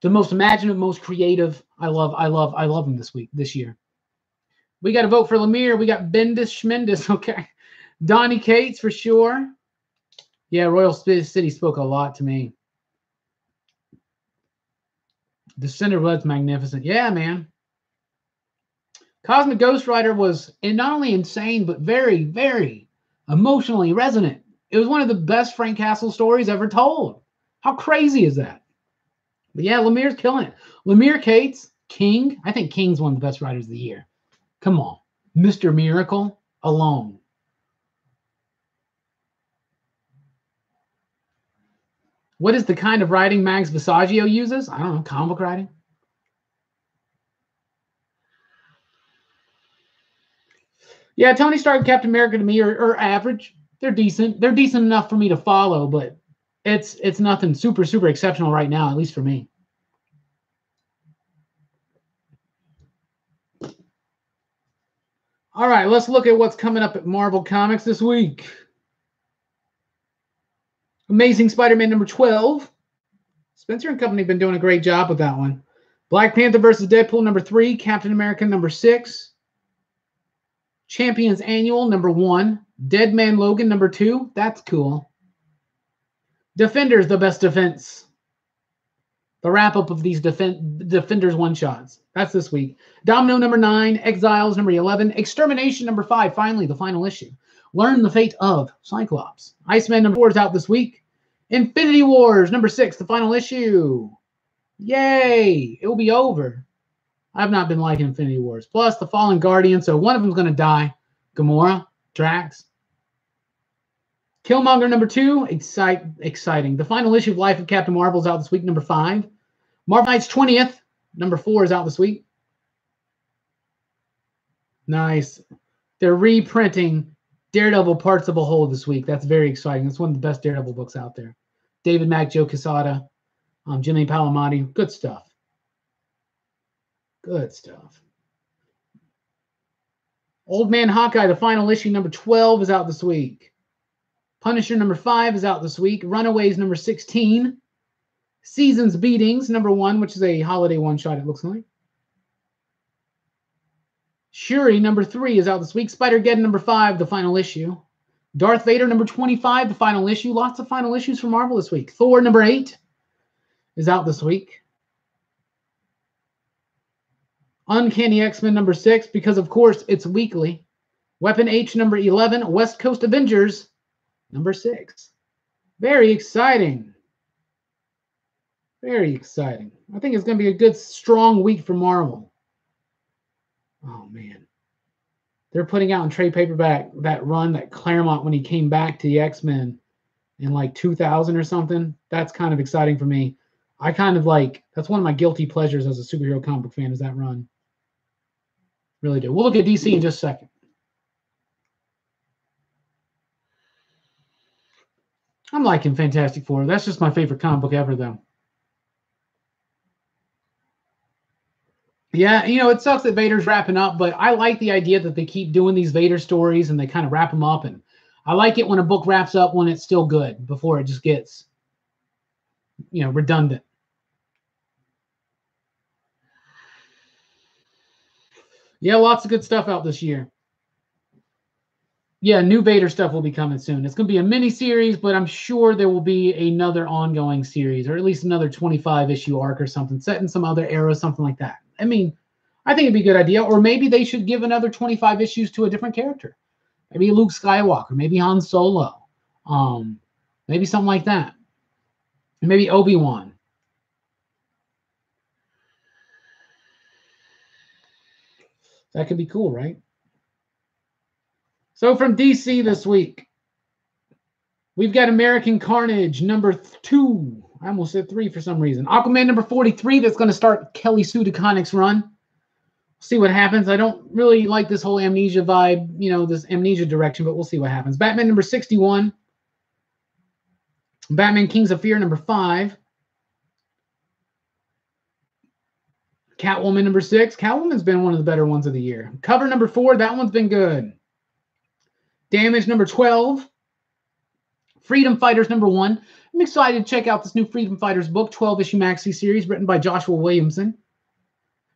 S1: the most imaginative, most creative. I love him this year. We got to vote for Lemire. We got Bendis Schmendis. Okay. Donnie Cates for sure. Yeah, Royal City spoke a lot to me. The Cinder Blood's magnificent. Yeah, man. Cosmic Ghost Rider was not only insane, but very, very emotionally resonant. It was one of the best Frank Castle stories ever told. How crazy is that? But yeah, Lemire's killing it. Lemire, Cates, King. I think King's one of the best writers of the year. Come on. Mr. Miracle alone. What is the kind of writing Max Visaggio uses? I don't know, comic book writing. Yeah, Tony Stark and Captain America to me are average. They're decent. They're decent enough for me to follow, but it's nothing super, super exceptional right now, at least for me. All right, let's look at what's coming up at Marvel Comics this week. Amazing Spider-Man number 12. Spencer and Company have been doing a great job with that one. Black Panther versus Deadpool number 3. Captain America number 6. Champions Annual number 1. Dead Man Logan number 2. That's cool. Defenders, the best defense. The wrap-up of these Defenders one-shots. That's this week. Domino number 9. Exiles number 11. Extermination number 5. Finally, the final issue. Learn the fate of Cyclops. Iceman number 4 is out this week. Infinity Wars number 6, the final issue. Yay! It will be over. I've not been liking Infinity Wars. Plus, the Fallen Guardian, so one of them's going to die. Gamora, Drax. Killmonger number 2, exciting. The final issue of Life of Captain Marvel is out this week, number 5. Marvel Knights 20th, number 4 is out this week. Nice. They're reprinting Daredevil Parts of a Whole this week. That's very exciting. It's one of the best Daredevil books out there. David Mack, Joe Quesada, Jimmy Palmiotti. Good stuff. Good stuff. Old Man Hawkeye, the final issue, number 12, is out this week. Punisher, number 5, is out this week. Runaways, number 16. Seasons Beatings, number 1, which is a holiday one-shot, it looks like. Shuri, number 3, is out this week. Spider-Geddon, number 5, the final issue. Darth Vader, number 25, the final issue. Lots of final issues for Marvel this week. Thor, number 8, is out this week. Uncanny X-Men, number 6, because, of course, it's weekly. Weapon H, number 11. West Coast Avengers, number 6. Very exciting. Very exciting. I think it's going to be a good, strong week for Marvel. Oh, man. They're putting out in trade paperback that run that Claremont when he came back to the X-Men in like 2000 or something. That's kind of exciting for me. I kind of like, that's one of my guilty pleasures as a superhero comic book fan is that run. Really do. We'll look at DC in just a second. I'm liking Fantastic Four. That's just my favorite comic book ever, though. Yeah, you know, it sucks that Vader's wrapping up, but I like the idea that they keep doing these Vader stories and they kind of wrap them up. And I like it when a book wraps up when it's still good before it just gets, you know, redundant. Yeah, lots of good stuff out this year. Yeah, new Vader stuff will be coming soon. It's going to be a mini-series, but I'm sure there will be another ongoing series, or at least another 25-issue arc or something, set in some other era, something like that. I mean, I think it'd be a good idea. Or maybe they should give another 25 issues to a different character. Maybe Luke Skywalker, maybe Han Solo, maybe something like that. Maybe Obi-Wan. That could be cool, right? So from DC this week, we've got American Carnage number 2. I almost said 3 for some reason. Aquaman number 43, that's going to start Kelly Sue DeConnick's run. See what happens. I don't really like this whole amnesia vibe, you know, this amnesia direction, but we'll see what happens. Batman number 61. Batman Kings of Fear number 5. Catwoman number 6. Catwoman's been one of the better ones of the year. Cover number 4. That one's been good. Damage number 12. Freedom Fighters number 1. I'm excited to check out this new Freedom Fighters book, 12-issue maxi series written by Joshua Williamson.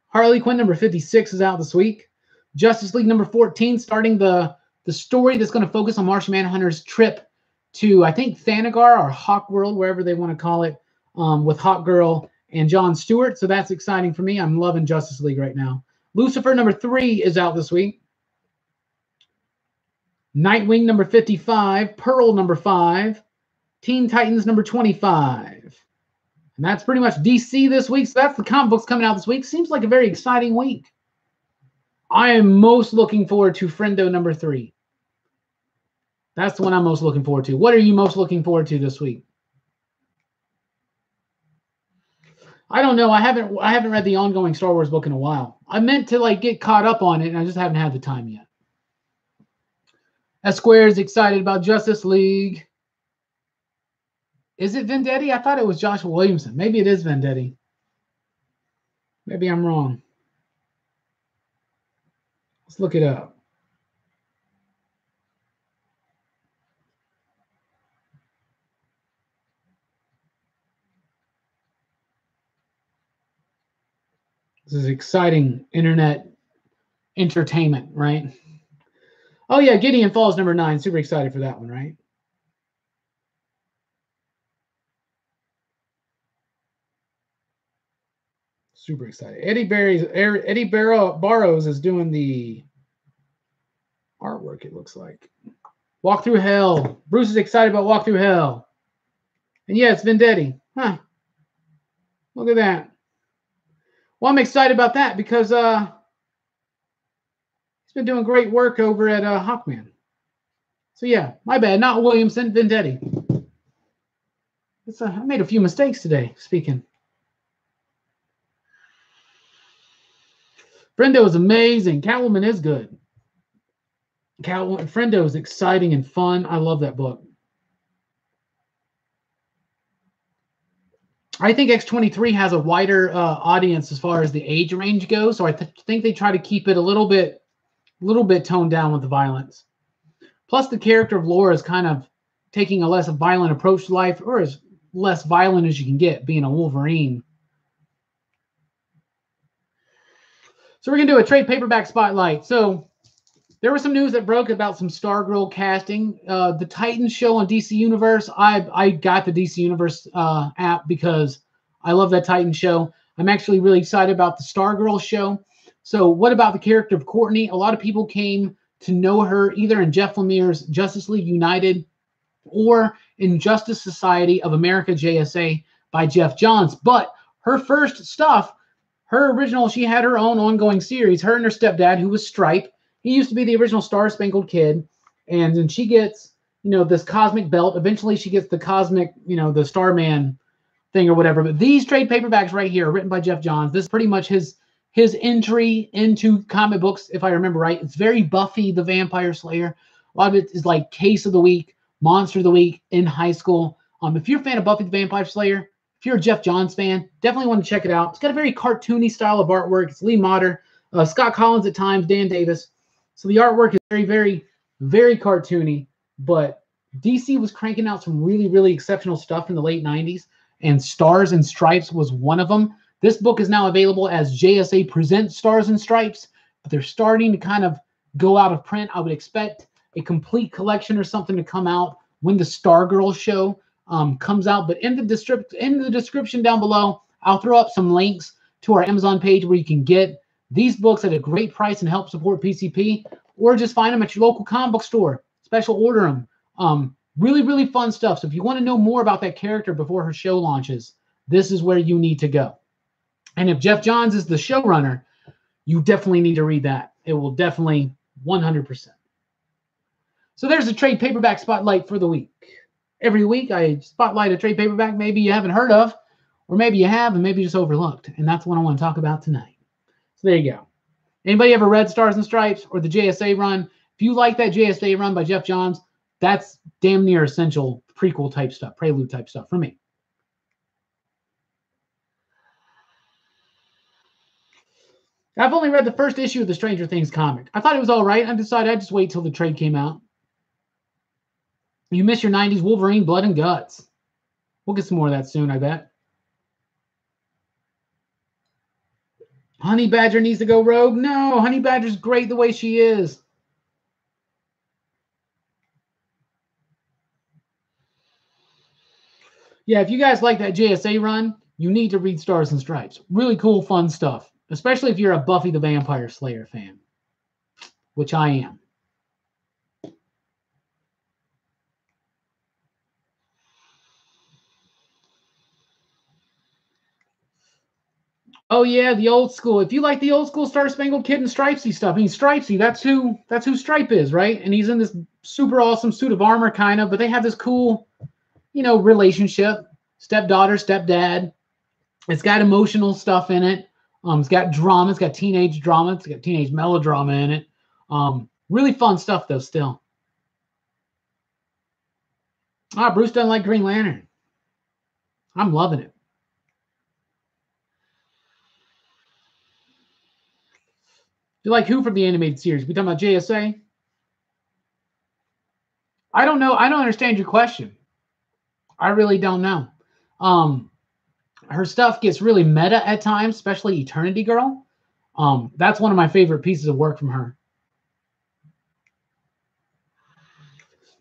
S1: Harley Quinn number 56 is out this week. Justice League number 14, starting the story that's going to focus on Martian Manhunter's trip to, I think, Thanagar or Hawk World, wherever they want to call it, with Hawkgirl and Jon Stewart. So that's exciting for me. I'm loving Justice League right now. Lucifer number 3 is out this week. Nightwing number 55. Pearl number 5. Teen Titans number 25. And that's pretty much DC this week. So that's the comic books coming out this week. Seems like a very exciting week. I am most looking forward to Friendo number 3. That's the one I'm most looking forward to. What are you most looking forward to this week? I don't know. I haven't read the ongoing Star Wars book in a while. I meant to get caught up on it, and I just haven't had the time yet. Esquire is excited about Justice League. Is it Vendetti? I thought it was Joshua Williamson. Maybe it is Vendetti. Maybe I'm wrong. Let's look it up. This is exciting internet entertainment, right? Oh, yeah, Gideon Falls number 9. Super excited for that one, right? Super excited. Eddie Barrows is doing the artwork, it looks like. Walk Through Hell. Bruce is excited about Walk Through Hell. And yeah, it's Vendetti. Huh. Look at that. Well, I'm excited about that because he's been doing great work over at Hawkman. So yeah, my bad. Not Williamson, Vendetti. I made a few mistakes today, speaking. Friendo is amazing. Catwoman is good. Friendo is exciting and fun. I love that book. I think X-23 has a wider audience as far as the age range goes, so I think they try to keep it a little bit toned down with the violence. Plus, the character of Laura is kind of taking a less violent approach to life, or as less violent as you can get, being a Wolverine. So we're going to do a trade paperback spotlight. So there was some news that broke about some Stargirl casting. The Titans show on DC Universe. I got the DC Universe app because I love that Titans show. I'm actually really excited about the Stargirl show. So what about the character of Courtney? A lot of people came to know her either in Jeff Lemire's Justice League United or in Justice Society of America, JSA, by Jeff Johns. But her first stuff, she had her own ongoing series, her and her stepdad, who was S.T.R.I.P.E. He used to be the original Star Spangled Kid. And then she gets, this cosmic belt. Eventually she gets the cosmic, the Starman thing or whatever. But these trade paperbacks right here are written by Jeff Johns. This is pretty much his entry into comic books, if I remember right. It's very Buffy the Vampire Slayer. A lot of it is like Case of the Week, Monster of the Week in high school. If you're a fan of Buffy the Vampire Slayer, if you're a Jeff Johns fan, definitely want to check it out. It's got a very cartoony style of artwork. It's Lee Motter, Scott Collins at times, Dan Davis. So the artwork is very, very, very cartoony. But DC was cranking out some really, really exceptional stuff in the late 90s. And Stars and Stripes was one of them. This book is now available as JSA Presents Stars and Stripes. But they're starting to kind of go out of print. I would expect a complete collection or something to come out when the Stargirl show comes out. But in the description down below, I'll throw up some links to our Amazon page where you can get these books at a great price and help support PCP, or just find them at your local comic book store. Special order them. Really, really fun stuff. So if you want to know more about that character before her show launches, this is where you need to go. And if Jeff Johns is the showrunner, you definitely need to read that. It will definitely 100%. So there's a trade paperback spotlight for the week. Every week I spotlight a trade paperback maybe you haven't heard of, or maybe you have and maybe just overlooked. And that's what I want to talk about tonight. So there you go. Anybody ever read Stars and Stripes or the JSA run? If you like that JSA run by Jeff Johns, that's damn near essential prequel type stuff, prelude type stuff for me. I've only read the first issue of the Stranger Things comic. I thought it was all right. I decided I'd just wait till the trade came out. You miss your 90s Wolverine Blood and Guts. We'll get some more of that soon, I bet. Honey Badger needs to go rogue. No, Honey Badger's great the way she is. Yeah, if you guys like that JSA run, you need to read Stars and Stripes. Really cool, fun stuff, especially if you're a Buffy the Vampire Slayer fan, which I am. Oh yeah, the old school. If you like the old school Star Spangled Kid and Stripesy stuff, I mean Stripesy, that's who Stripe is, right? And he's in this super awesome suit of armor, kind of, but they have this cool, relationship, stepdaughter, stepdad. It's got emotional stuff in it. It's got drama. It's got teenage drama. It's got teenage melodrama in it. Really fun stuff though. Still. Bruce doesn't like Green Lantern. I'm loving it. You like who from the animated series? We talking about JSA? I don't know. I don't understand your question. I really don't know. Her stuff gets really meta at times, especially Eternity Girl. That's one of my favorite pieces of work from her.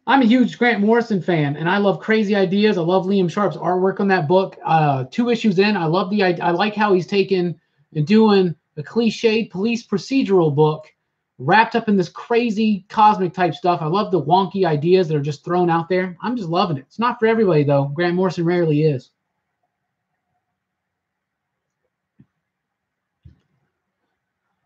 S1: I'm a huge Grant Morrison fan, and I love Crazy Ideas. I love Liam Sharp's artwork on that book. 2 issues in, I like how he's taken and doing a cliched police procedural book wrapped up in this crazy cosmic type stuff. I love the wonky ideas that are just thrown out there. I'm just loving it. It's not for everybody, though. Grant Morrison rarely is.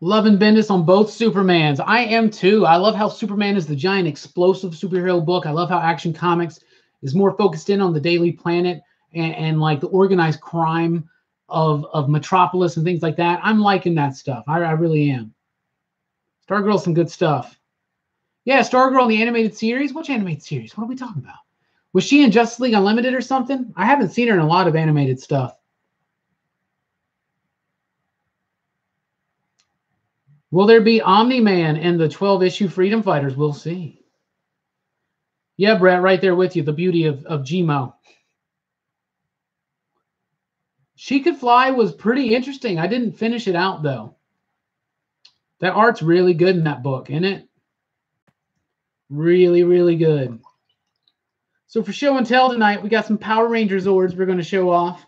S1: Loving Bendis on both Supermans. I am too. I love how Superman is the giant explosive superhero book. I love how Action Comics is more focused in on the Daily Planet and like the organized crime of Metropolis and things like that. I'm liking that stuff. I really am. Stargirl's some good stuff. Yeah, Stargirl in the animated series. Which animated series? What are we talking about? Was she in Justice League Unlimited or something? I haven't seen her in a lot of animated stuff. Will there be Omni-Man in the 12-issue Freedom Fighters? We'll see. Yeah, Brett, right there with you. The beauty of Gmo. She Could Fly was pretty interesting. I didn't finish it out, though. That art's really good in that book, isn't it? Really, really good. So for show and tell tonight, we got some Power Ranger Zords we're going to show off.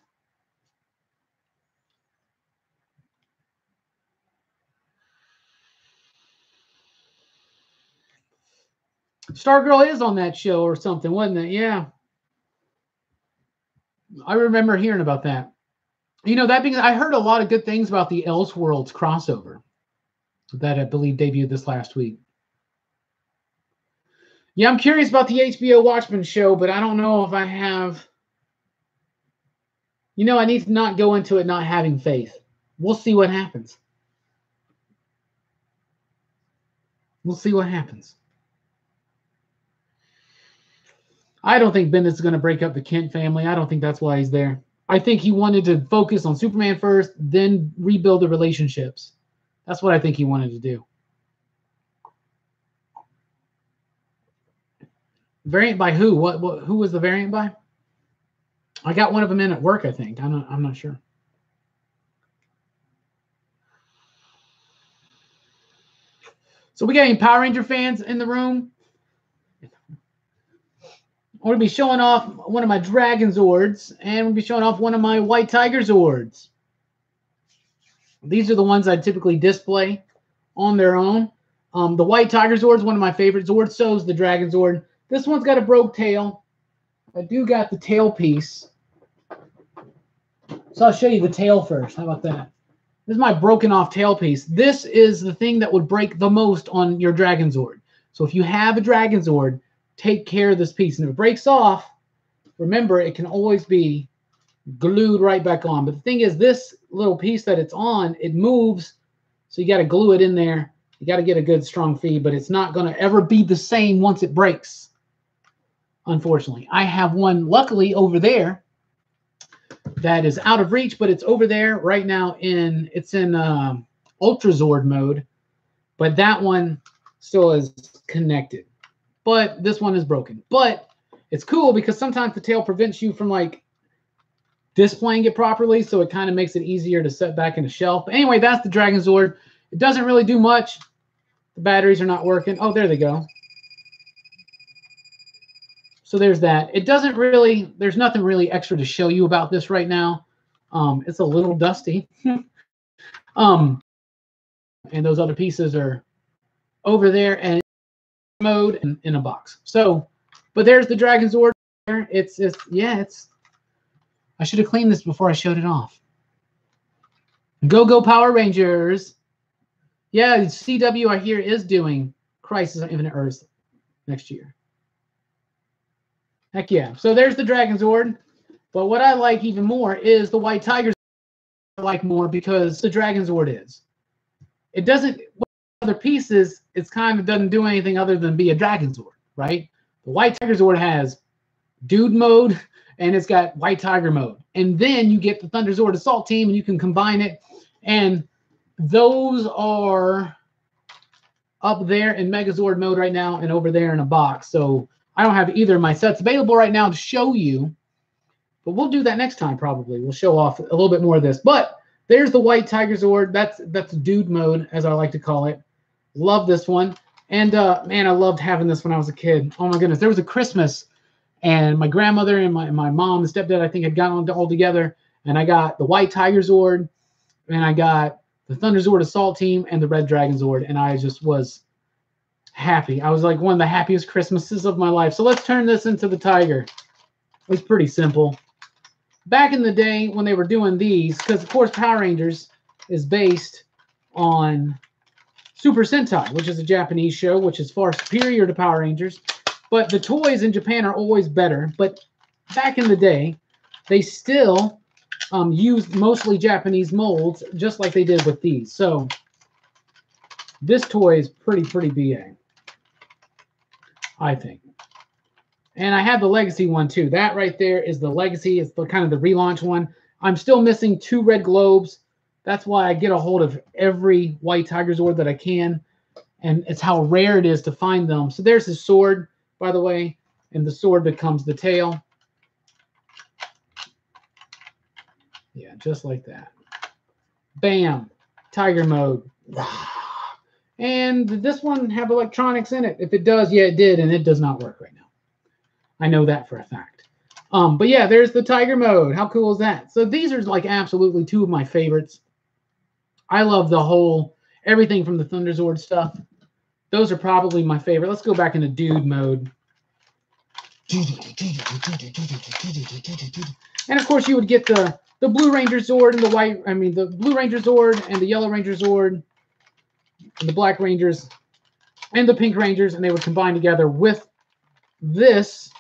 S1: Stargirl is on that show or something, wasn't it? Yeah. I remember hearing about that. That being, I heard a lot of good things about the Elseworlds crossover that I believe debuted this last week. Yeah, I'm curious about the HBO Watchmen show, but I don't know if I have. I need to not go into it not having faith. We'll see what happens. We'll see what happens. I don't think Bendis is going to break up the Kent family. I don't think that's why he's there. I think he wanted to focus on Superman first, then rebuild the relationships. That's what I think he wanted to do. Variant by who? What? Who was the variant by? I got one of them in at work, I think. I'm not sure. So we got any Power Ranger fans in the room? I'm going to be showing off one of my Dragon Zords, and we'll be showing off one of my White Tiger Zords. These are the ones I typically display on their own. The White Tiger Zord is one of my favorite Zords. So is the Dragon Zord. This one's got a broke tail. I do got the tail piece. So I'll show you the tail first. How about that? This is my broken off tail piece. This is the thing that would break the most on your Dragon Zord. So if you have a Dragon Zord, take care of this piece. And if it breaks off, remember, it can always be glued right back on. But the thing is, this little piece that it's on, it moves. So you got to glue it in there. You got to get a good strong feed, but it's not going to ever be the same once it breaks. Unfortunately, I have one luckily over there that is out of reach, but it's over there right now it's in Ultra Zord mode, but that one still is connected. But this one is broken. But it's cool because sometimes the tail prevents you from like displaying it properly, so it kind of makes it easier to set back in a shelf. But anyway, that's the Dragon Zord. It doesn't really do much. The batteries are not working. Oh, there they go. So there's that. It doesn't really, there's nothing really extra to show you about this right now. It's a little dusty. And those other pieces are over there and mode and in a box. So, but there's the Dragon Zord. It's I should have cleaned this before I showed it off. Go Power Rangers. Yeah, CW I hear is doing Crisis on Infinite Earths next year. Heck yeah. So there's the Dragon Zord. But what I like even more is the White Tigers. I like more because the Dragon Zord is. It doesn't, with other pieces, it's kind of doesn't do anything other than be a Dragon Zord, right? The White Tiger Zord has Dude mode and it's got White Tiger mode. And then you get the Thunder Zord Assault Team and you can combine it. And those are up there in Megazord mode right now and over there in a box. So I don't have either of my sets available right now to show you, but we'll do that next time probably. We'll show off a little bit more of this. But there's the White Tiger Zord. That's Dude mode, as I like to call it. Love this one. And man, I loved having this when I was a kid. Oh my goodness. There was a Christmas and my grandmother and my mom and stepdad, I think, had gotten all together. And I got the White Tiger Zord and I got the Thunder Zord Assault Team and the Red Dragon Zord. And I just was happy. I was like one of the happiest Christmases of my life. So let's turn this into the Tiger. It's pretty simple. Back in the day when they were doing these, because of course Power Rangers is based on Super Sentai, which is a Japanese show, which is far superior to Power Rangers. But the toys in Japan are always better. But back in the day, they still used mostly Japanese molds, just like they did with these. So this toy is pretty BA, I think. And I have the Legacy one too. That right there is the Legacy. It's the kind of the relaunch one. I'm still missing 2 red globes. That's why I get a hold of every White Tiger Zord that I can. And it's how rare it is to find them. So there's his sword, by the way. And the sword becomes the tail. Yeah, just like that. Bam. Tiger mode. And did this one have electronics in it? If it does, yeah, it did. And it does not work right now. I know that for a fact. But yeah, there's the Tiger mode. How cool is that? So these are like absolutely 2 of my favorites. I love the whole, everything from the Thunder Zord stuff. Those are probably my favorite. Let's go back into Dude mode. And of course you would get the Blue Ranger Zord and the Blue Ranger Zord and the Yellow Ranger Zord and the Black Rangers and the Pink Rangers, and they would combine together with this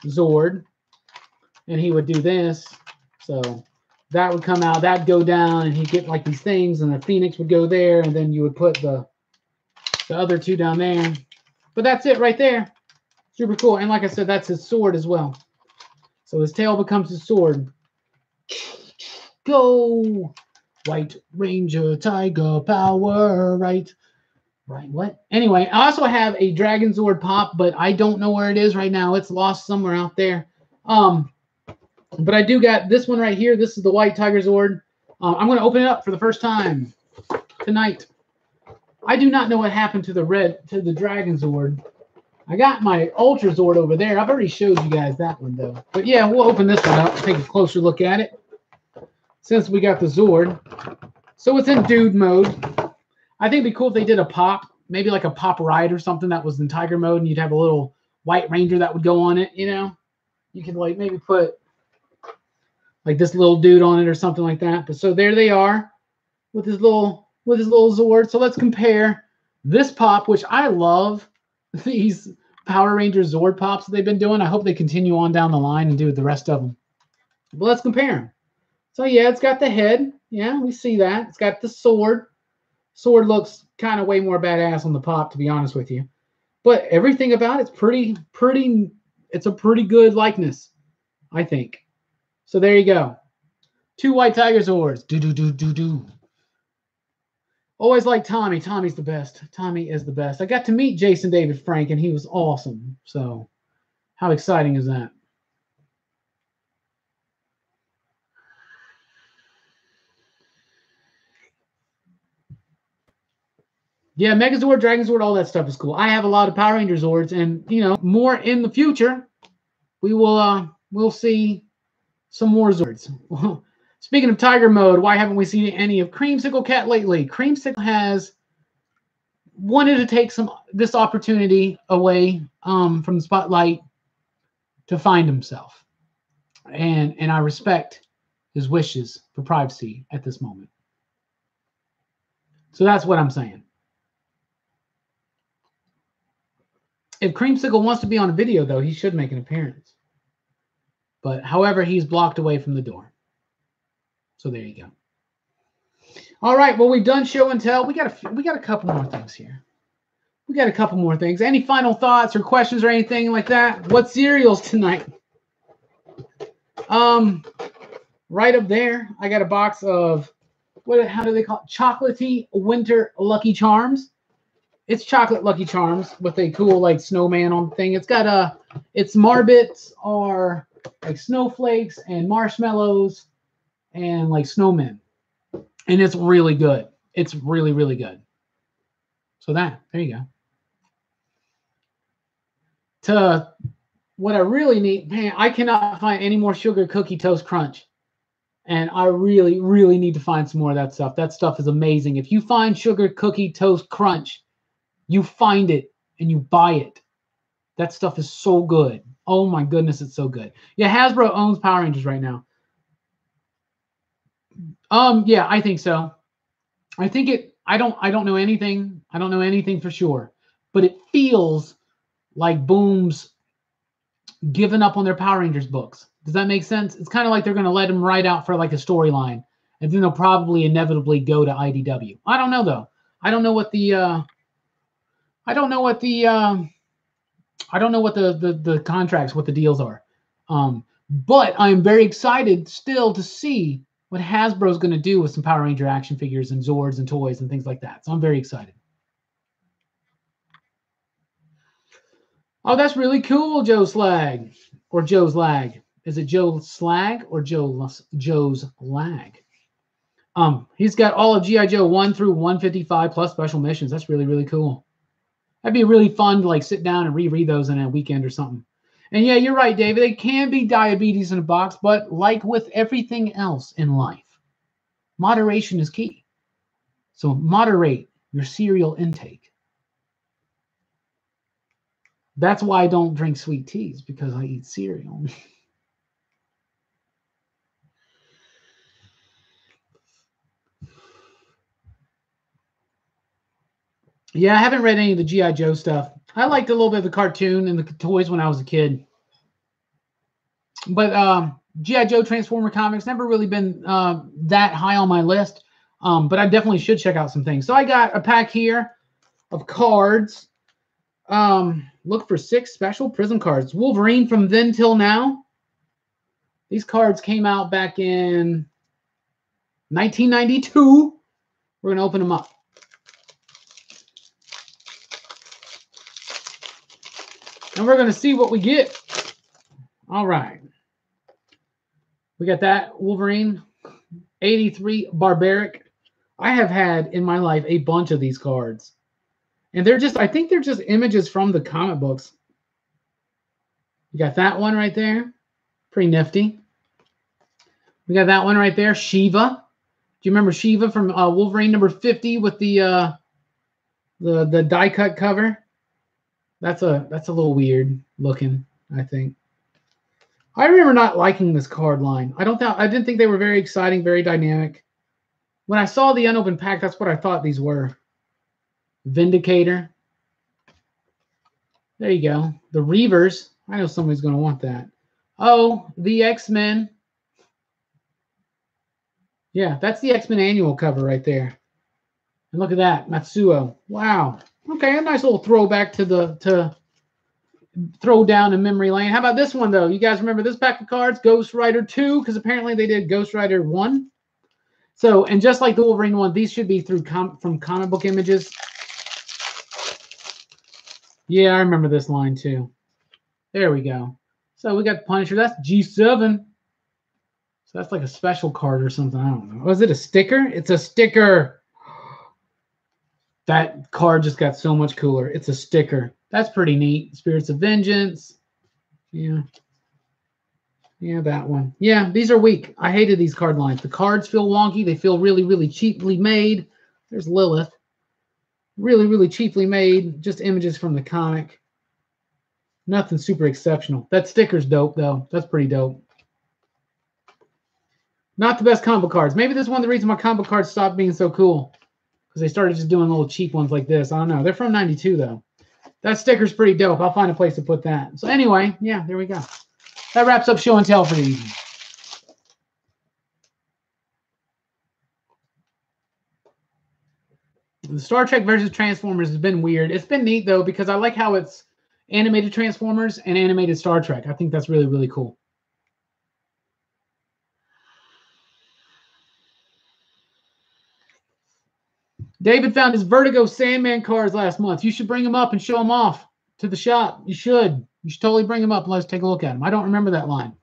S1: Zord, and he would do this. So that would come out, that'd go down, and he'd get like these things, and the Phoenix would go there, and then you would put the other 2 down there. But that's it right there. Super cool. And like I said, that's his sword as well. So his tail becomes his sword. Go! White Ranger Tiger Power, right? Right, what? Anyway, I also have a Dragon Zord pop, but I don't know where it is right now. It's lost somewhere out there. But I do got this one right here. This is the White Tiger Zord. I'm going to open it up for the first time tonight. I do not know what happened to the Dragon Zord. I got my Ultra Zord over there. I've already showed you guys that one, though. But yeah, we'll open this one up and take a closer look at it since we got the Zord. So it's in Dude mode. I think it'd be cool if they did a pop, maybe like a pop ride or something that was in Tiger mode, and you'd have a little White Ranger that would go on it, you know? You could like maybe put like this little dude on it or something like that. But so there they are with his little Zord. So let's compare this pop, which I love, these Power Ranger Zord pops that they've been doing. I hope they continue on down the line and do the rest of them. But let's compare them. So yeah, it's got the head. Yeah, we see that. It's got the sword. Sword looks kind of way more badass on the pop, to be honest with you. But everything about it's pretty, it's a pretty good likeness, I think. So there you go. 2 White Tiger Zords. Do. Always like Tommy. Tommy's the best. Tommy is the best. I got to meet Jason David Frank, and he was awesome. So how exciting is that? Yeah, Megazord, Dragonzord, all that stuff is cool. I have a lot of Power Ranger Zords, and you know, more in the future. We will we'll see some more Zords. Speaking of Tiger Mode, why haven't we seen any of Creamsicle Cat lately? Creamsicle has wanted to take this opportunity away from the spotlight to find himself, and I respect his wishes for privacy at this moment. So that's what I'm saying. If Creamsicle wants to be on a video, though, he should make an appearance. But however, he's blocked away from the door. So there you go. All right, well, we've done show and tell. We got a couple more things here. We got a couple more things. Any final thoughts or questions or anything like that? What cereals tonight? Right up there, I got a box of how do they call it? Chocolatey Winter Lucky Charms. It's chocolate Lucky Charms with a cool like snowman on the thing. It's got its Marbits are like snowflakes and marshmallows and like snowmen. And it's really good. It's really, really good. So there you go. To what I really need, man, I cannot find any more Sugar Cookie Toast Crunch. And I really, really need to find some more of that stuff. That stuff is amazing. If you find Sugar Cookie Toast Crunch, you find it and you buy it. That stuff is so good. Oh my goodness, it's so good. Yeah, Hasbro owns Power Rangers right now. Yeah, I think so. I think it. I don't know anything. I don't know anything for sure, but it feels like Boom's given up on their Power Rangers books. Does that make sense? It's kind of like they're going to let them write out for like a storyline, and then they'll probably inevitably go to IDW. I don't know though. I don't know what the contracts, what the deals are. But I'm very excited still to see what Hasbro's going to do with some Power Ranger action figures and Zords and toys and things like that. So I'm very excited. Oh, that's really cool, Joe Slag. Or Joe's Lag. Is it Joe Slag or Joe's Lag? He's got all of G.I. Joe 1 through 155 plus special missions. That's really, really cool. That'd be really fun to like sit down and reread those in a weekend or something. And yeah, you're right, David. It can be diabetes in a box, but like with everything else in life, moderation is key. So moderate your cereal intake. That's why I don't drink sweet teas, because I eat cereal. Yeah, I haven't read any of the G.I. Joe stuff. I liked a little bit of the cartoon and the toys when I was a kid. But G.I. Joe Transformer comics never really been that high on my list. But I definitely should check out some things. So I got a pack here of cards. Look for 6 special Prism cards. Wolverine from then till now. These cards came out back in 1992. We're going to open them up. And we're going to see what we get. All right. We got that Wolverine 83 Barbaric. I have had in my life a bunch of these cards. And they're just, I think they're just images from the comic books. You got that one right there. Pretty nifty. We got that one right there. Shiva. Do you remember Shiva from Wolverine number 50 with the die cut cover? That's a little weird looking, I think. I remember not liking this card line. I didn't think they were very exciting, very dynamic. When I saw the unopened pack, that's what I thought these were. Vindicator. There you go. The Reavers. I know somebody's going to want that. Oh, the X-Men. Yeah, that's the X-Men annual cover right there. And look at that, Matsuo. Wow. Okay, a nice little throwback to throw down in memory lane. How about this one, though? You guys remember this pack of cards? Ghost Rider 2, because apparently they did Ghost Rider 1. So, and just like the Wolverine one, these should be through from comic book images. Yeah, I remember this line too. There we go. So we got Punisher. That's G7. So that's like a special card or something. I don't know. Was it a sticker? It's a sticker. That card just got so much cooler. It's a sticker. That's pretty neat. Spirits of Vengeance. Yeah. Yeah, that one. Yeah, these are weak. I hated these card lines. The cards feel wonky. They feel really, really cheaply made. There's Lilith. Really, really cheaply made. Just images from the comic. Nothing super exceptional. That sticker's dope, though. That's pretty dope. Not the best combo cards. Maybe this is one of the reasons why combo cards stopped being so cool. Because they started just doing little cheap ones like this. I don't know. They're from 92, though. That sticker's pretty dope. I'll find a place to put that. So anyway, yeah, there we go. That wraps up show and tell for the evening. The Star Trek versus Transformers has been weird. It's been neat, though, because I like how it's animated Transformers and animated Star Trek. I think that's really, really cool. David found his Vertigo Sandman cards last month. You should bring them up and show them off to the shop. You should. You should totally bring them up and let's take a look at them. I don't remember that line.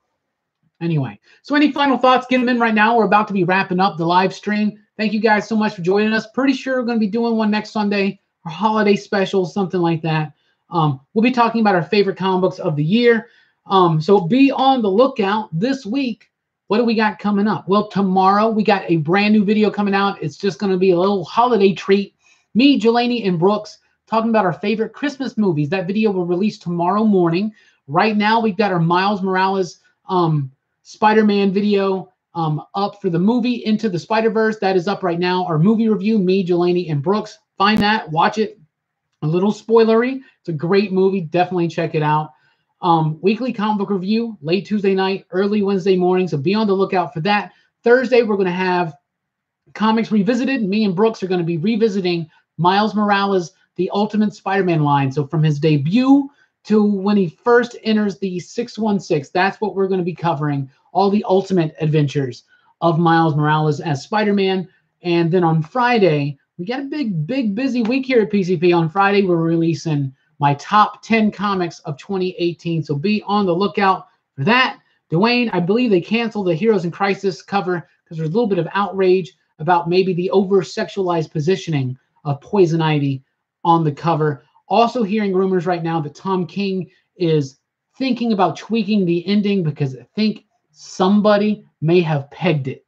S1: Anyway, so any final thoughts? Get them in right now. We're about to be wrapping up the live stream. Thank you guys so much for joining us. Pretty sure we're going to be doing one next Sunday, or holiday special, something like that. We'll be talking about our favorite comic books of the year. So be on the lookout this week. What do we got coming up? Well, tomorrow we got a brand new video coming out. It's just going to be a little holiday treat. Me, Jelani, and Brooks talking about our favorite Christmas movies. That video will release tomorrow morning. Right now, we've got our Miles Morales Spider-Man video up for the movie Into the Spider-Verse. That is up right now. Our movie review, me, Jelani, and Brooks. Find that. Watch it. A little spoilery. It's a great movie. Definitely check it out. Weekly comic book review, late Tuesday night, early Wednesday morning. So be on the lookout for that. Thursday, we're going to have Comics Revisited. Me and Brooks are going to be revisiting Miles Morales, the Ultimate Spider-Man line. So from his debut to when he first enters the 616, that's what we're going to be covering. All the Ultimate adventures of Miles Morales as Spider-Man. And then on Friday, we got a big, busy week here at PCP. On Friday, we're releasing my top 10 comics of 2018. So be on the lookout for that. Dwayne, I believe they canceled the Heroes in Crisis cover because there's a little bit of outrage about maybe the over-sexualized positioning of Poison Ivy on the cover. Also hearing rumors right now that Tom King is thinking about tweaking the ending because I think somebody may have pegged it.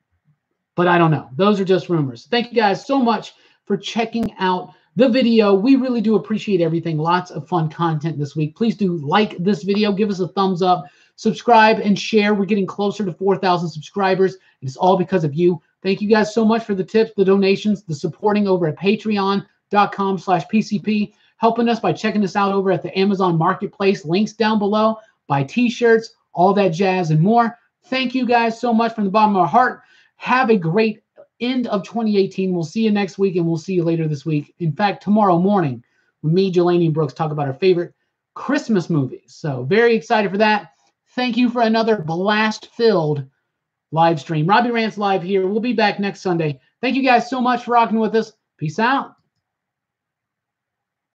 S1: But I don't know. Those are just rumors. Thank you guys so much for checking out the video. We really do appreciate everything. Lots of fun content this week. Please do like this video. Give us a thumbs up. Subscribe and share. We're getting closer to 4,000 subscribers. It's all because of you. Thank you guys so much for the tips, the donations, the supporting over at patreon.com/PCP. Helping us by checking us out over at the Amazon Marketplace. Links down below. Buy t-shirts, all that jazz and more. Thank you guys so much from the bottom of our heart. Have a great end of 2018. We'll see you next week, and we'll see you later this week. In fact, tomorrow morning, when me, Jelani, and Brooks talk about our favorite Christmas movies. So very excited for that. Thank you for another blast-filled live stream. Robbie Rants live here. We'll be back next Sunday. Thank you guys so much for rocking with us. Peace out.